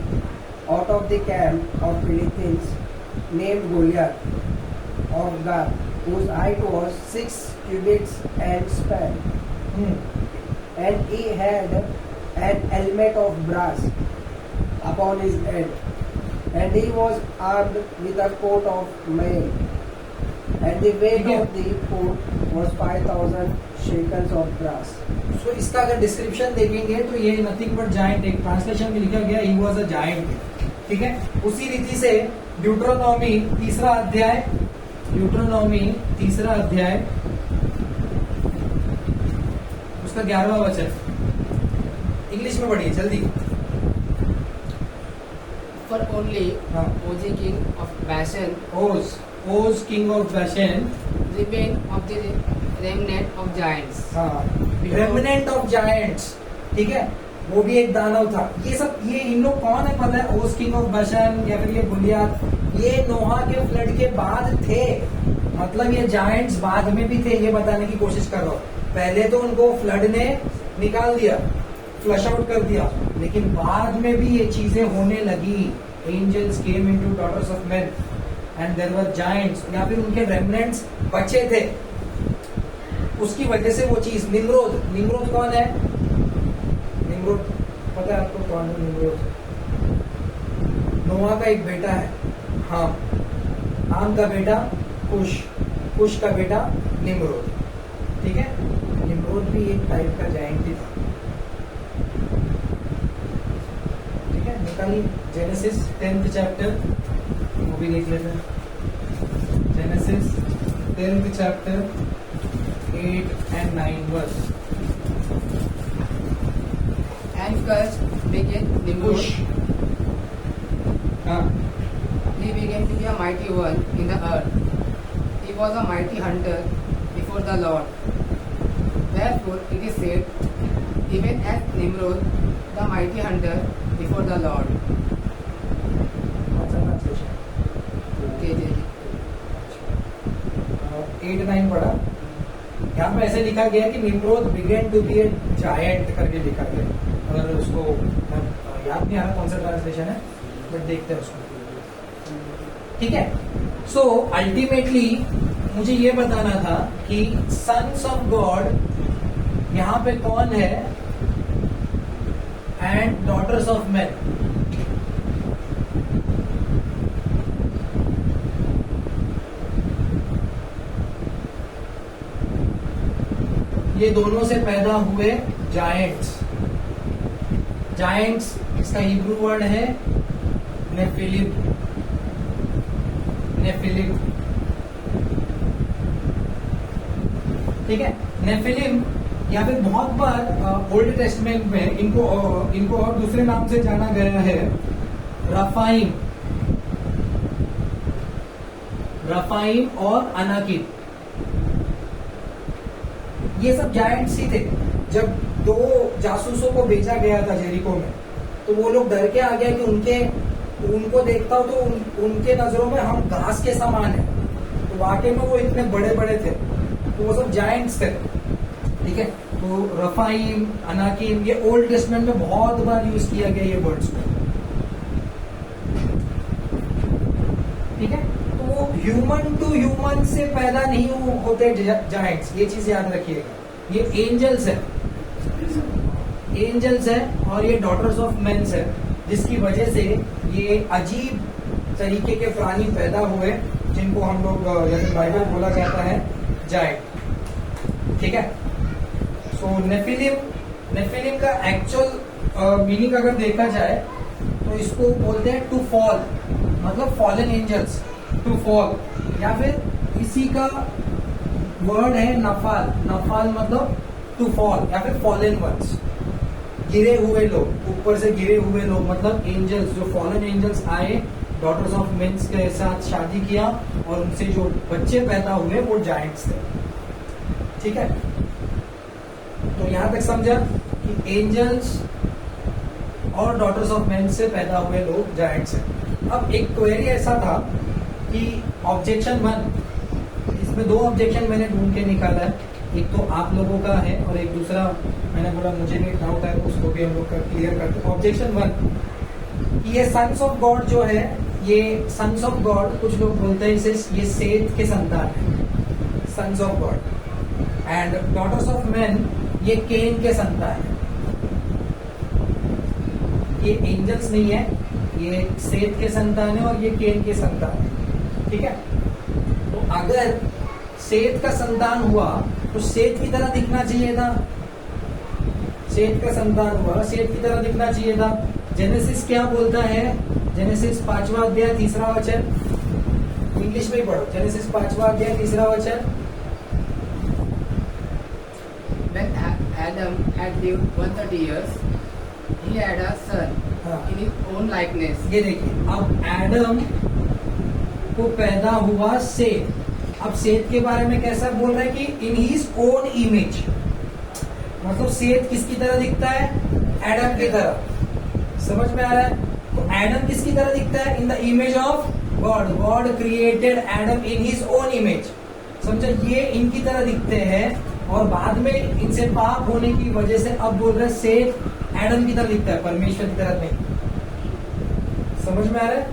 out of the camp of Philistines named Goliath of Gath, whose height was 6 cubits and span. And he had an helmet of brass upon his head, and he was armed with a coat of mail, and the weight of the coat was 5,000 shekels of brass. So, इसका अगर description देखेंगे तो ये nothing but giant, एक translation में लिखा गया he was a giant, ठीक है। उसी रीति से ड्यूट्रोनॉमी 3 अध्याय, ड्यूट्रोनॉमी 3 अध्याय उसका 11वां वचन, इंग्लिश में पढ़िए जल्दी। For only Oz king of Bashan, Og king of Bashan, remained of the remnant of giants. Remnant of giants, ठीक है, वो भी एक दानव था। ये सब, ये इन लोग कौन है पता है? ओज किंग ऑफ बैशन या फिर ये गोलियात, ये नोहा के फ्लड के बाद थे। मतलब ये जायंट्स बाद में भी थे, ये बताने की कोशिश कर रहा हूँ। पहले तो उनको फ्लड ने निकाल दिया, फ्लश आउट कर दिया, लेकिन बाद में भी ये चीजें होने लगी। Angels came into daughters of men and there were giants, या फिर उनके रेमिनेंट्स बचे थे, उसकी वजह से वो चीज। निम्रोद, निम्रोद कौन है? निम्रोद पता है आपको कौन है? निम्रोद नोआ का एक बेटा है, हाँ, आम का बेटा कुश, कुश का बेटा निम्रोद, ठीक है। निम्रोद भी एक टाइप का जायंट ही था, ठीक है। निकालिए जेनेसिस 10th चैप्टर, वो भी देख लेते हैं। Genesis 10th chapter 8 and 9 verse. And Cush began Nimrod. He began to be a mighty one in the earth. He was a mighty hunter before the Lord. Therefore it is said, even as Nimrod, the mighty hunter before the Lord. KJV. 8-9 पढ़ा। यहाँ पे ऐसे लिखा गया कि Nimrod began to be a giant करके लिखा गया। अगर उसको याद नहीं आ रहा कौन सा ट्रांसलेशन है, बट देखते हैं उसको, ठीक है। सो अल्टीमेटली मुझे ये बताना था कि सन्स ऑफ गॉड यहाँ पे कौन है एंड डॉटर्स ऑफ मैन। ये दोनों से पैदा हुए जायंट्स। जायंट्स इसका हिब्रू वर्ड है नेफिलिम, नेफिलिम, ठीक है, नेफिलिम या फिर बहुत बार ओल्ड टेस्टमेंट में इनको और दूसरे नाम से जाना गया है, रफाइम और अनाकिम। ये सब जायंट्स ही थे। जब 2 जासूसों को भेजा गया था जेरिको में, तो वो लोग डर के आ गए कि उनको देखता हो तो उनके नजरों में हम घास के समान है। तो वाकई में वो इतने बड़े बड़े थे, तो वो सब जायंट्स थे। ठीक है, तो रफाइम, अनाकिम, ये ओल्ड टेस्टमेंट में बहुत बार यूज किया गया ये वर्ड्स को। ठीक है, तो वो ह्यूमन टू ह्यूमन से पैदा नहीं होते जायंट्स, ये चीज याद रखिएगा। ये एंजल्स है और ये डॉटर्स ऑफ मेंस है, जिसकी वजह से ये अजीब तरीके के प्राणी पैदा हुए, जिनको हम लोग जैसे बाइबल बोला जाता है जायंट। ठीक है, सो नेफिलिम का एक्चुअल मीनिंग अगर देखा जाए तो इसको बोलते हैं टू फॉल, मतलब फॉलन एंजल्स, टू फॉल। या फिर इसी का वर्ड है नफाल मतलब टू फॉल या फिर फॉलन वंस, गिरे हुए लोग, ऊपर से गिरे हुए लोग, मतलब एंजल्स, जो फॉलन एंजल्स आए, डॉटर्स ऑफ मेंस के साथ शादी किया और उनसे जो बच्चे पैदा हुए वो जायंट्स थे। ठीक है, तो यहां तक समझा कि एंजल्स और डॉटर्स ऑफ मेंस से पैदा हुए लोग जायंट्स हैं। अब एक क्वेरी ऐसा था कि ऑब्जेक्शन 1, इसमें 2 ऑब्जेक्शन मैंने ढूंढ के निकाला है। एक तो आप लोगों का है और एक दूसरा मैंने बोला मुझे भी डाउट है, उसको भी हम लोग क्लियर करते हैं। ऑब्जेक्शन 1, ये सन्स ऑफ गॉड जो है, ये सन्स ऑफ गॉड, कुछ लोग बोलते हैं इसे ये सेथ के संतान है, sons of God, and daughters of man ये केन के संतान है। ये एंजल्स नहीं है, ये सेथ के संतान है और ये केन के संतान है। ठीक है, तो अगर सेथ का संतान हुआ तो सेथ की तरह दिखना चाहिए था, सेथ का संतान हुआ, सेथ की तरह दिखना चाहिए था। जेनेसिस क्या बोलता है? जेनेसिस 5वां अध्याय 3रा वचन, इंग्लिश में ही पढ़ो, जेनेसिस 5वां अध्याय 3रा वचन। When Adam had lived 130 years, he had a son in his own likeness. ये देखिए, अब एडम को पैदा हुआ सेथ। अब सेथ के बारे में कैसा बोल रहा है कि इन हिज ओन इमेज, मतलब सेथ किसकी तरह दिखता है? एडम की तरह। समझ में आ रहा है? तो एडम किसकी तरह दिखता है? In the image of God. God created Adam in his own image. समझा, ये इनकी तरह दिखते हैं और बाद में इनसे पाप होने की वजह से अब बोल रहे सेथ एडम की तरह दिखता है, परमेश्वर की तरह नहीं। समझ में आ रहा है?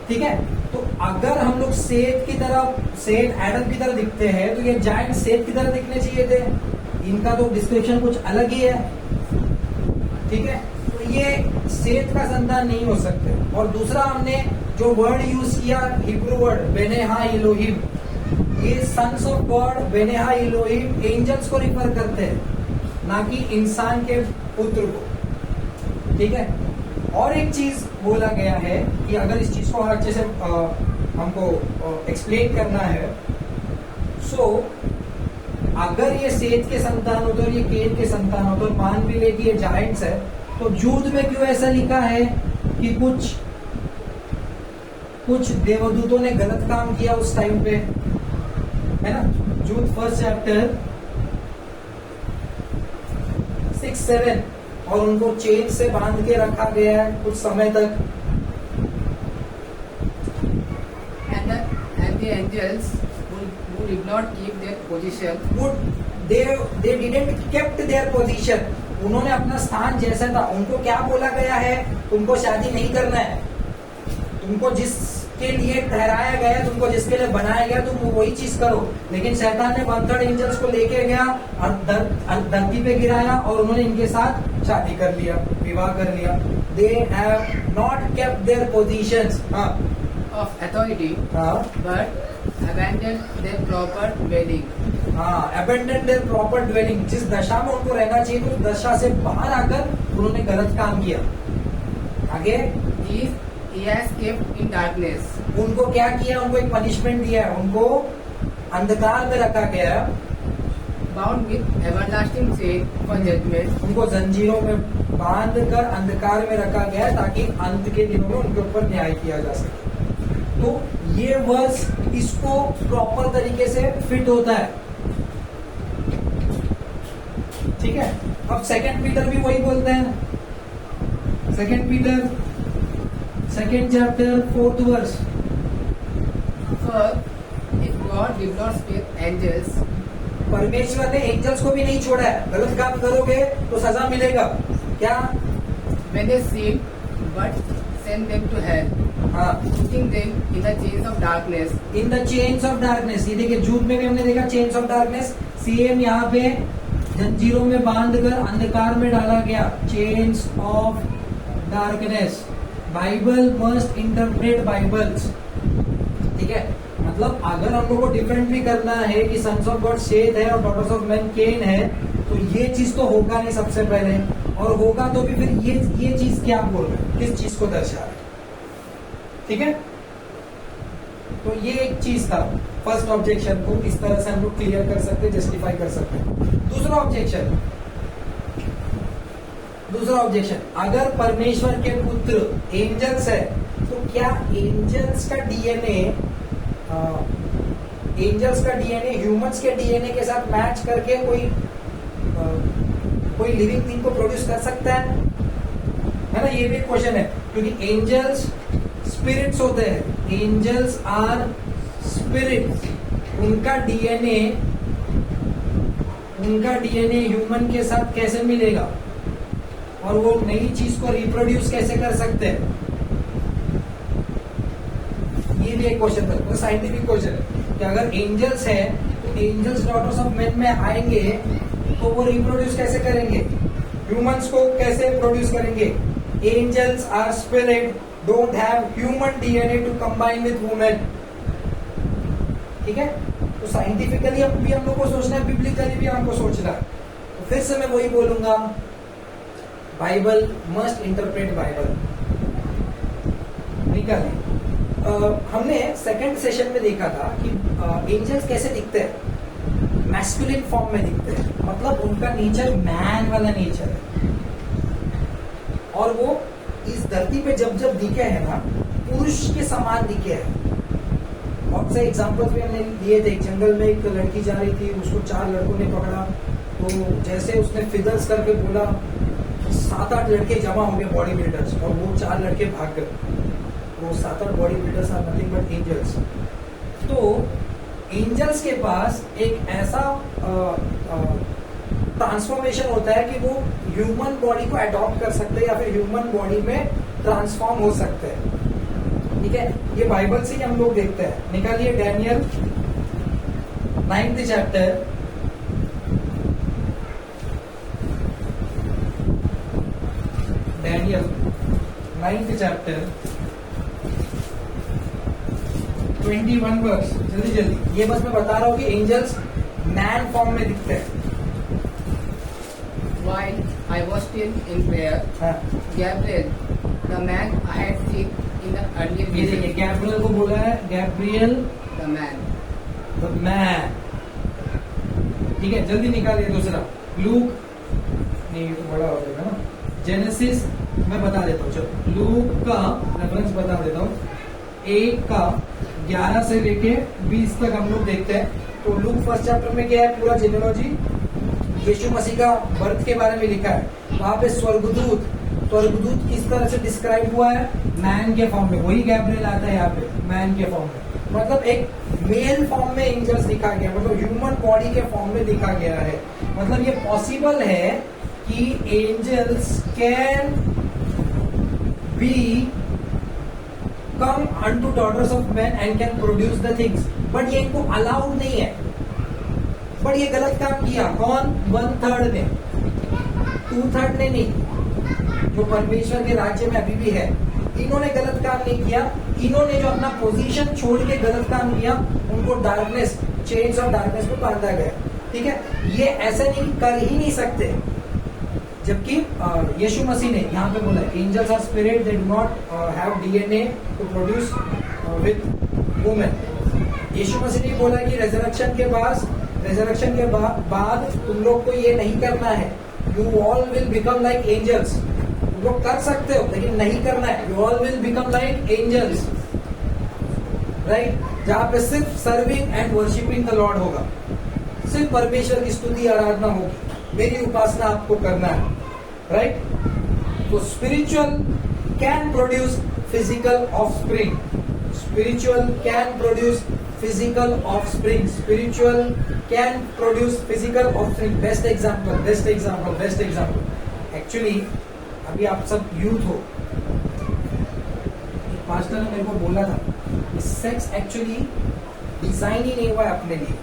ठीक है, तो अगर हम लोग सेथ की तरह, सेथ एडम की तरह दिखते हैं, तो ये जायंट सेथ की तरह दिखने चाहिए थे। इनका तो डिस्क्रिप्शन कुछ अलग ही है। ठीक है, तो ये सेथ का संतान नहीं हो सकते। और दूसरा हमने जो वर्ड यूज किया, हिब्रू वर्ड बेनेहा इलोहिम, ये sons of God, बेनेहा Elohim angels को रिफर करते हैं, ना कि इंसान के पुत्र को। ठीक है, और एक चीज बोला गया है कि अगर इस चीज को और अच्छे से हमको एक्सप्लेन करना है, सो अगर ये सेथ के संतान होते और ये केन के संतान होते और मान भी ले कि ये जायंट्स है, तो जूद में क्यों ऐसा लिखा है कि कुछ देवदूतों ने गलत काम किया उस टाइम पे, है ना? जूद 1 चैप्टर 6-7, और उनको चेन से बांध के रखा गया है कुछ समय तक। And the angels who did not keep their position, they didn't kept their position, उन्होंने अपना स्थान जैसा था, उनको क्या बोला गया है? तुमको शादी नहीं करना है, तुमको जिसके लिए ठहराया गया, तुमको जिसके लिए बनाया गया, तुम वही चीज करो। लेकिन शैतान ने 1/3 एंजल्स को लेके गया और धरती पे गिराया और उन्होंने इनके साथ शादी कर लिया, विवाह कर लिया। They have not kept their positions of authority, but abandoned their proper dwelling. abandoned their proper dwelling, जिस दशा में उनको रहना चाहिए तो उस दशा से बाहर आकर उन्होंने गलत काम किया। आगे He has kept in darkness. उनको क्या किया? उनको एक पनिशमेंट दिया है, उनको अंधकार में रखा गया, bound with everlasting chain for judgment, उनको जंजीरों में बांध कर अंधकार में रखा गया ताकि अंत के दिनों में उनके ऊपर न्याय किया जा सके। तो ये वर्स इसको प्रॉपर तरीके से फिट होता है, ठीक है। अब सेकंड पीटर भी वही बोलते हैं, second Peter second chapter 4th verse, for if God did not spare angels, परमेश्वर ने एंजल्स को भी नहीं छोड़ा है, गलत काम करोगे तो सजा मिलेगा। क्या? when they sinned, but sent them to hell, हाँ, putting them in the chains of darkness. In the chains of darkness. ये देखिए झूठ में भी हमने देखा चेन्स ऑफ डार्कनेस, सेम यहाँ पे जंजीरों में बांधकर अंधकार में डाला गया, chains of darkness. Bible must interpret Bibles, ठीक है। मतलब अगर हम लोग को डिफरेंट भी करना है कि सन्स ऑफ गॉड शेत है और डॉटर्स ऑफ मैन केन है, तो ये चीज तो होगा नहीं सबसे पहले, और होगा तो भी फिर ये चीज क्या बोल रहे हैं, किस चीज को दर्शा रहे हैं, ठीक है। तो ये एक चीज था, फर्स्ट ऑब्जेक्शन को इस तरह से हम लोग क्लियर कर सकते, जस्टिफाई कर सकते। दूसरा ऑब्जेक्शन, अगर परमेश्वर के पुत्र एंजल्स है तो क्या एंजल्स का डीएनए ह्यूमंस के डीएनए के साथ मैच करके कोई लिविंग थिंग को प्रोड्यूस कर सकता है ना? ये भी क्वेश्चन है, क्योंकि एंजल्स स्पिरिट्स होते हैं, एंजल्स आर स्पिरिट्स, उनका डीएनए ह्यूमन के साथ कैसे मिलेगा और वो नई चीज को रिप्रोड्यूस कैसे कर सकते हैं? ये भी एक क्वेश्चन था, तो साइंटिफिक क्वेश्चन है कि अगर एंजल्स है तो एंजल्स डॉटर्स ऑफ मैन में आएंगे तो वो रिप्रोड्यूस कैसे करेंगे, ह्यूमंस को कैसे प्रोड्यूस करेंगे? Angels are spirit, don't have human DNA to combine with women, ठीक है। तो साइंटिफिकली अब भी हम लोग को सोचना है, बिब्लिकली भी हमको सोचना है। तो फिर से मैं वही बोलूंगा, बाइबल मस्ट इंटरप्रेट बाइबल। निकालिए, हमने सेकंड सेशन में देखा था कि एंजल्स कैसे दिखते हैं, मैस्कुलिन फॉर्म में दिखते हैं, मतलब उनका नेचर मैन वाला नेचर है, और वो इस धरती पे जब जब दिखे हैं ना, पुरुष के समान दिखे हैं। बहुत से एग्जाम्पल्स भी हमने दिए थे। जंगल में एक लड़की जा रही थी, उसको 4 लड़कों ने पकड़ा, तो जैसे उसने फिदर्स करके बोला, 7-8 लड़के जमा हो गए बॉडी बिल्डर्स, और वो 4 लड़के भाग गए। वो 7-8 body builders are nothing but angels. तो एंजल्स के पास एक ऐसा ट्रांसफॉर्मेशन होता है कि वो ह्यूमन बॉडी को अडॉप्ट कर सकते हैं या फिर ह्यूमन बॉडी में ट्रांसफॉर्म हो सकते हैं, ठीक है। ये बाइबल से ही हम लोग देखते हैं। निकालिए Daniel 9th chapter, Daniel 9th chapter 21 verse. जल्दी ये बस मैं बता रहा हूँ कि एंजल्स मैन फॉर्म में दिखते हैं। While I was still in prayer, हाँ, Gabriel, the man I had seen in the earlier ये देखिए vision, गैब्रियल को बोला है, Gabriel the man, the man, ठीक है। जल्दी निकालिए दूसरा, लूक, नहीं ये तो बड़ा हो जाएगा ना, जेनेसिस मैं बता देता हूँ, चलो लूक का रेफरेंस बता देता हूँ। 1 का 11 से लेके 20 तक हम लोग देखते हैं। तो लूक फर्स्ट चैप्टर में क्या है, पूरा जेनेलॉजी यीशु मसीह का बर्थ के बारे में लिखा है। वहां पे स्वर्गदूत किस तरह से डिस्क्राइब हुआ है, मैन के फॉर्म में। वही गैब्रियल आता है यहाँ पे मैन के फॉर्म में, मतलब एक मेल फॉर्म में एंजल्स दिखा गया, मतलब ह्यूमन बॉडी के फॉर्म में दिखा गया है। मतलब ये पॉसिबल है कि angels can be come unto daughters of man and can produce the things, but ये इनको अलाउड नहीं है। बट ये गलत काम किया कौन? 1/3 ने, 2/3 ने नहीं, जो परमेश्वर के राज्य में अभी भी है। इन्होंने गलत काम नहीं किया, इन्होंने जो अपना पोजीशन छोड़ के गलत काम किया, उनको डार्कनेस, चेन्स ऑफ डार्कनेस को बांधा गया, ठीक है। ये ऐसे नहीं कर ही नहीं सकते, जबकि यीशु मसीह ने यहाँ पे बोला angels are spirit, they do not have DNA to produce with women, यीशु मसीह ने बोला कि रेजरेक्शन के बाद तुम लोग को ये नहीं करना है, you all will become like angels. तुम लोग कर सकते हो लेकिन नहीं करना है, you all will become like angels, right. जहां पे सिर्फ serving and worshipping the Lord होगा, सिर्फ परमेश्वर की स्तुति आराधना होगी, मेरी उपासना आपको करना है, राइट। तो spiritual can produce physical offspring, spiritual can produce physical offspring, spiritual can produce physical offspring. Best example actually अभी आप सब यूथ हो, एक पास्टर ने मेरे को बोला था कि सेक्स एक्चुअली डिजाइन ही नहीं हुआ है अपने लिए,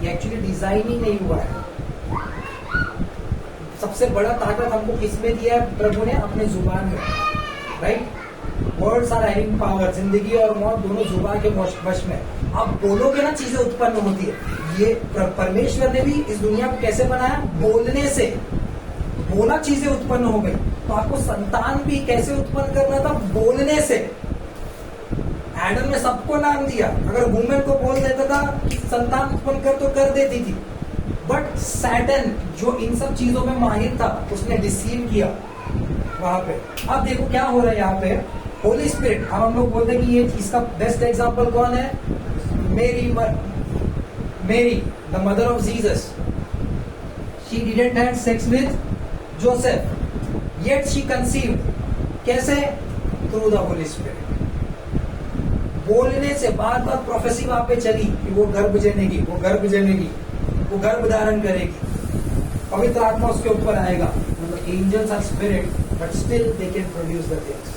ये एक्चुअली डिजाइन ही नहीं हुआ है। सबसे बड़ा ताकत हमको किसमें दिया है प्रभु ने? अपने जुबान में, right. Words are having power, जिंदगी और मौत दोनों जुबान के वश में। आप बोलोगे ना चीजें उत्पन्न होती है। ये परमेश्वर ने भी इस दुनिया को कैसे बनाया? बोलने से, बोला चीजें उत्पन्न हो गई। तो आपको संतान भी कैसे उत्पन्न करना था? बोलने से। एडम ने सबको नाम दिया, अगर वुमेन को बोल देता था कि संतान उत्पन्न कर तो कर देती थी, बट सैटन जो इन सब चीजों में माहिर था उसने डिसीव किया वहां पे। अब देखो क्या हो रहा है यहाँ पे, होली स्पिरिट। अब हम लोग बोलते हैं कि ये इसका बेस्ट एग्जांपल कौन है? Mary the mother of Jesus, she didn't have sex with Joseph, yet she conceived. कैसे? Through the Holy Spirit. बोलने से बार बार प्रोफेसी वहां पे चली कि वो गर्भ जनेगी, वो गर्भ जनेगी, वो गर्भ धारण करेगी, पवित्र आत्मा उसके ऊपर आएगा। मतलब angels are spirit but still they can produce the things.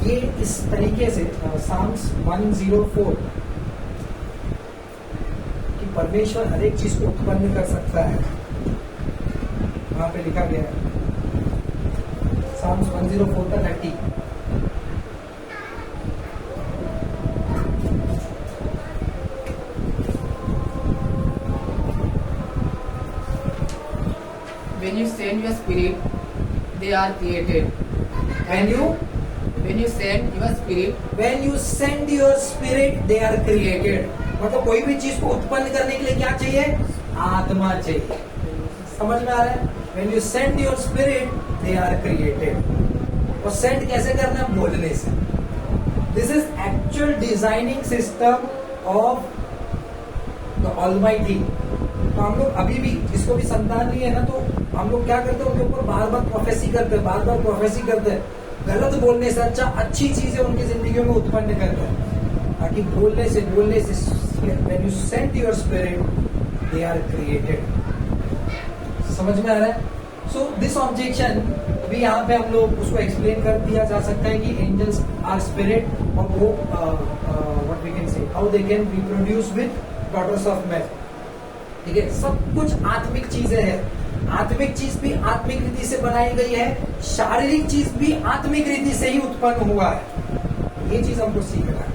ये इस तरीके से साम्स 104 कि परमेश्वर हर एक चीज को उत्पन्न कर सकता है, वहां पे लिखा गया है साम्स 104 का 30। When you send your spirit, they are created. When you send your spirit, they are created. मतलब कोई भी चीज को उत्पन्न करने के लिए क्या चाहिए? आत्मा चाहिए। समझ में आ रहा है? When you send your spirit, they are created. और सेंड कैसे करना है? बोलने से। This is actual designing system of the Almighty. तो हम लोग अभी भी जिसको भी संतान नहीं है ना, तो हम लोग क्या करते हैं? उनके ऊपर बार बार प्रोफेसी करते हैं, गलत बोलने से अच्छा अच्छी चीजें उनकी जिंदगी में उत्पन्न करते हैं, ताकि बोलने से when you send your spirit, they are created. समझ में आ रहा है? So this objection भी यहाँ पे हम लोग उसको एक्सप्लेन कर दिया जा सकता है कि एंजल्स आर स्पिरिट, और वो what we can say, how they can reproduce with daughters of men. ठीक है, सब कुछ आत्मिक चीजें हैं। आत्मिक चीज भी आत्मिक रीति से बनाई गई है, शारीरिक चीज भी आत्मिक रीति से ही उत्पन्न हुआ है। ये चीज हमको सीखना है।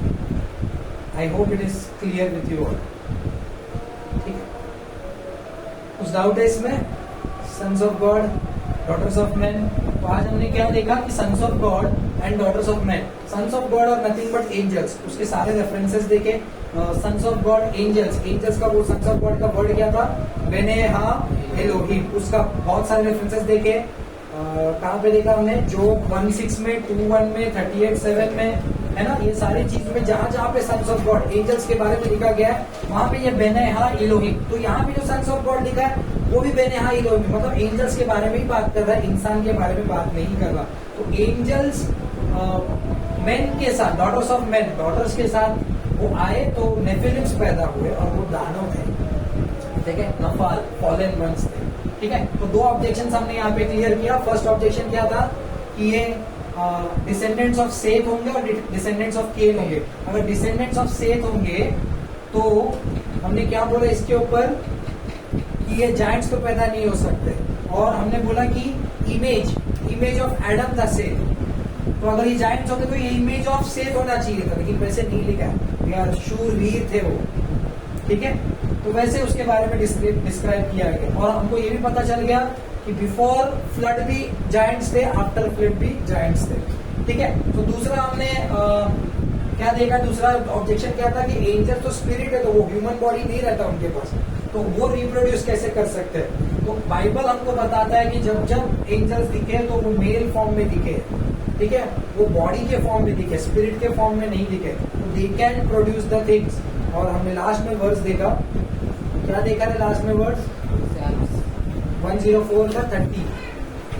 I hope it is clear with you all. ठीक है, कुछ डाउट है इसमें? Sons of God, daughters of man. तो आज हमने क्या देखा कि sons of God and daughters of man. Sons of God और नथिंग बट एंजल्स, उसके सारे रेफरेंसेस देखे। सन्स ऑफ गॉड, एंजल्स का वो सन्स ऑफ गॉड का वर्ड क्या था? बेने हा एलोहिम। उसका बहुत सारे रेफरेंसेस देखे। कहाँ पे देखा हमने? जोब 1:6 में, 2:1 में, 38:7 में, है ना। ये सारी चीजों में जहां जहां पे सन्स ऑफ गॉड, एंजल्स के बारे में लिखा गया है, वहां पे ये बेने हा एलोहिम। तो यहाँ पे जो सन्स ऑफ गॉड लिखा है वो भी बेने हा एलोहिम, मतलब एंजल्स के बारे में ही बात कर रहा है, इंसान के बारे में बात नहीं कर रहा। तो एंजल्स मेन के साथ, डॉटर्स ऑफ मेन, डॉटर्स के साथ वो आए तो नेफिलिम्स पैदा हुए और वो दानव थे। ठीक है, नफाल, फॉलन वंस थे। ठीक है, तो दो ऑब्जेक्शन हमने यहाँ पे क्लियर किया। फर्स्ट ऑब्जेक्शन क्या था कि ये डिसेंडेंट्स ऑफ सेथ होंगे और डिसेंडेंट्स ऑफ केन होंगे। अगर डिसेंडेंट्स ऑफ सेथ होंगे तो हमने क्या बोला इसके ऊपर कि ये जायंट्स तो पैदा नहीं हो सकते, और हमने बोला कि इमेज ऑफ एडम था सेथ। तो अगर ये जायंट्स होंगे तो ये इमेज ऑफ सेथ होना चाहिए था, लेकिन वैसे नहीं लिखा है। यार शूरवीर थे वो। ठीक है, तो वैसे उसके बारे में डिस्क्राइब किया गया। और हमको ये भी पता चल गया कि बिफोर फ्लड भी जायंट्स थे, आफ्टर फ्लड भी जायंट्स थे। ठीक है, तो दूसरा हमने क्या देखा, दूसरा ऑब्जेक्शन क्या था कि एंजल तो स्पिरिट है, तो वो ह्यूमन बॉडी नहीं रहता उनके पास, तो वो रिप्रोड्यूस कैसे कर सकते हैं। तो बाइबल हमको बताता है कि जब जब एंजल्स दिखे तो वो मेल फॉर्म में दिखे, ठीक है, वो बॉडी के फॉर्म में दिखे, स्पिरिट के फॉर्म में नहीं दिखे, तो दे कैन प्रोड्यूस द थिंग्स। और हमने लास्ट में वर्स देखा, क्या देखा है लास्ट में वर्स 104 का 30,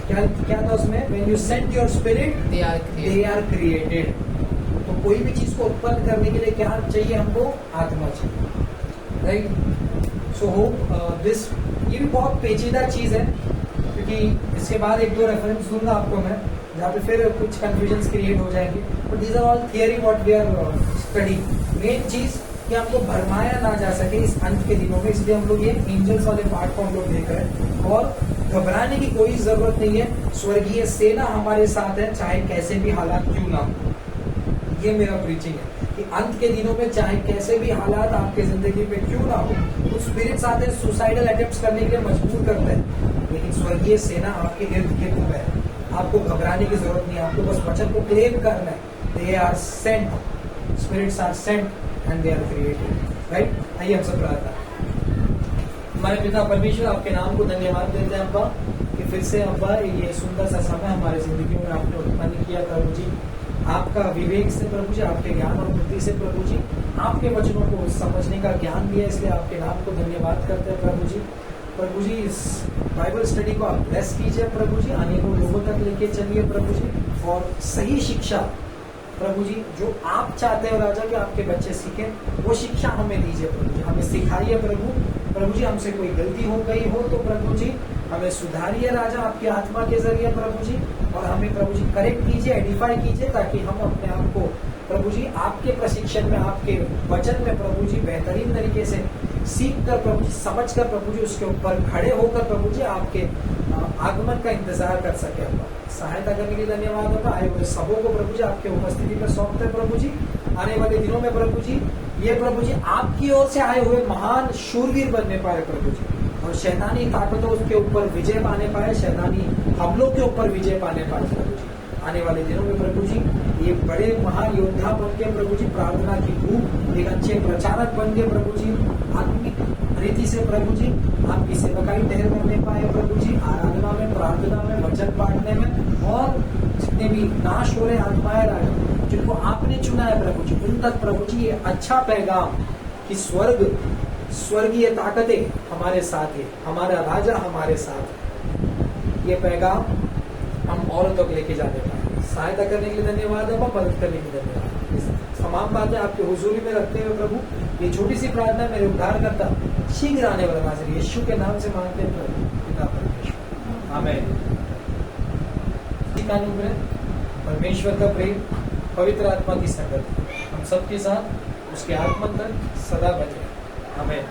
क्या था उसमें, when you sent your spirit they are created. तो कोई भी चीज को उत्पन्न करने के लिए क्या चाहिए हमको, आत्मा चाहिए, राइट। सो होप दिस, ये भी बहुत पेचीदा चीज है, क्योंकि इसके बाद एक दो रेफरेंस दूंगा आपको मैं, जहाँ पे फिर कुछ कंफ्यूजन क्रिएट हो जाएंगे, but these are all theory what we are studying. Main चीज कि हमको भरमाया ना जा सके इस अंत के दिनों में, इसलिए हम लोग ये एंजल्स वाले पार्ट को हम लोग देख रहे हैं, और घबराने की कोई जरूरत नहीं है। स्वर्गीय सेना हमारे साथ है, चाहे कैसे भी हालात क्यों ना हो। ये मेरा प्रीचिंग है कि अंत के दिनों में चाहे कैसे भी हालात आपके जिंदगी में क्यों ना हो, कुछ स्पिरिट्स आते हैं सुसाइडल अटेम्प्ट्स करने के लिए मजबूर करते हैं, लेकिन स्वर्गीय सेना आपके इर्द गिर्द है। आपको घबराने की जरूरत नहीं है, आपको बस वचन को क्लेम करना है। They are sent, spirits are sent and they are created, right. आइए हम सब प्रार्थना। हमारे पिता परमेश्वर, आपके नाम को धन्यवाद देते हैं अब्बा, कि फिर से अब्बा ये सुंदर सा समय हमारे जिंदगी में आपने उत्पन्न किया प्रभु जी। आपका विवेक से प्रभु जी, आपके ज्ञान और बुद्धि से प्रभु जी, आपके वचनों को समझने का ज्ञान दिया, इसलिए आपके नाम को धन्यवाद करते हैं प्रभु जी। प्रभु जी, इस बाइबल स्टडी को आप ब्लेस कीजिए प्रभु जी, अनेकों लोगों तक लेके चलिए प्रभु जी, और सही शिक्षा प्रभु जी जो आप चाहते हो राजा कि आपके बच्चे सीखें, वो शिक्षा हमें दीजिए प्रभु जी, हमें सिखाइए प्रभु जी। हमसे कोई गलती हो गई हो तो प्रभु जी हमें सुधारिए राजा, आपकी आत्मा के जरिए प्रभु जी, और हमें प्रभु जी करेक्ट कीजिए, एडिफाई कीजिए, ताकि हम अपने आप को प्रभु जी आपके प्रशिक्षण में, आपके वचन में प्रभु जी बेहतरीन तरीके से सीख कर प्रभु जी, समझ कर प्रभु जी, उसके ऊपर खड़े होकर प्रभु जी आपके आगमन का इंतजार कर सके। सहायता करने के लिए धन्यवाद होगा। आए हुए सबों को प्रभु जी आपके उपस्थिति में सौंपते हैं प्रभु जी। आने वाले दिनों में प्रभु जी ये प्रभु जी आपकी ओर से आए हुए महान शूरवीर बनने पाए प्रभु जी, और शैतानी ताकतों के ऊपर विजय पाने पाए, शैतानी हमलों के ऊपर विजय पाने पाए प्रभु जी। आने वाले दिनों में प्रभु जी ये बड़े महायोद्धा बन के प्रभु जी, प्रार्थना की भूख, एक अच्छे प्रचारक बन के प्रभु जी, आत्मिक रीति से प्रभु जी आपकी सेवकाई ठहर करने पाए प्रभु जी, आराधना में, प्रार्थना में, वचन बांटने में, और जितने भी नाश हो रहे आत्माएं राजा जिनको आपने चुना है प्रभु जी, उन तक प्रभु जी ये अच्छा पैगाम कि स्वर्गीय ताकतें हमारे साथ है, हमारा राजा हमारे साथ है, ये पैगाम हम औरों तक लेके जाने पाए। सहायता करने के लिए धन्यवाद है, मदद करने के लिए धन्यवाद। इस तमाम बातें आपके हुजूरी में रखते हुए प्रभु, ये छोटी सी प्रार्थना मेरे उद्धारकर्ता शीघ्र आने वाले नाज़री यीशु के नाम से मांगते हैं प्रभु, पिता परमेश्वर, आमीन। अनुग्रह, परमेश्वर का प्रेम, पवित्र आत्मा की संगति हम सबके साथ उसके आगमन तक सदा बने, आमीन।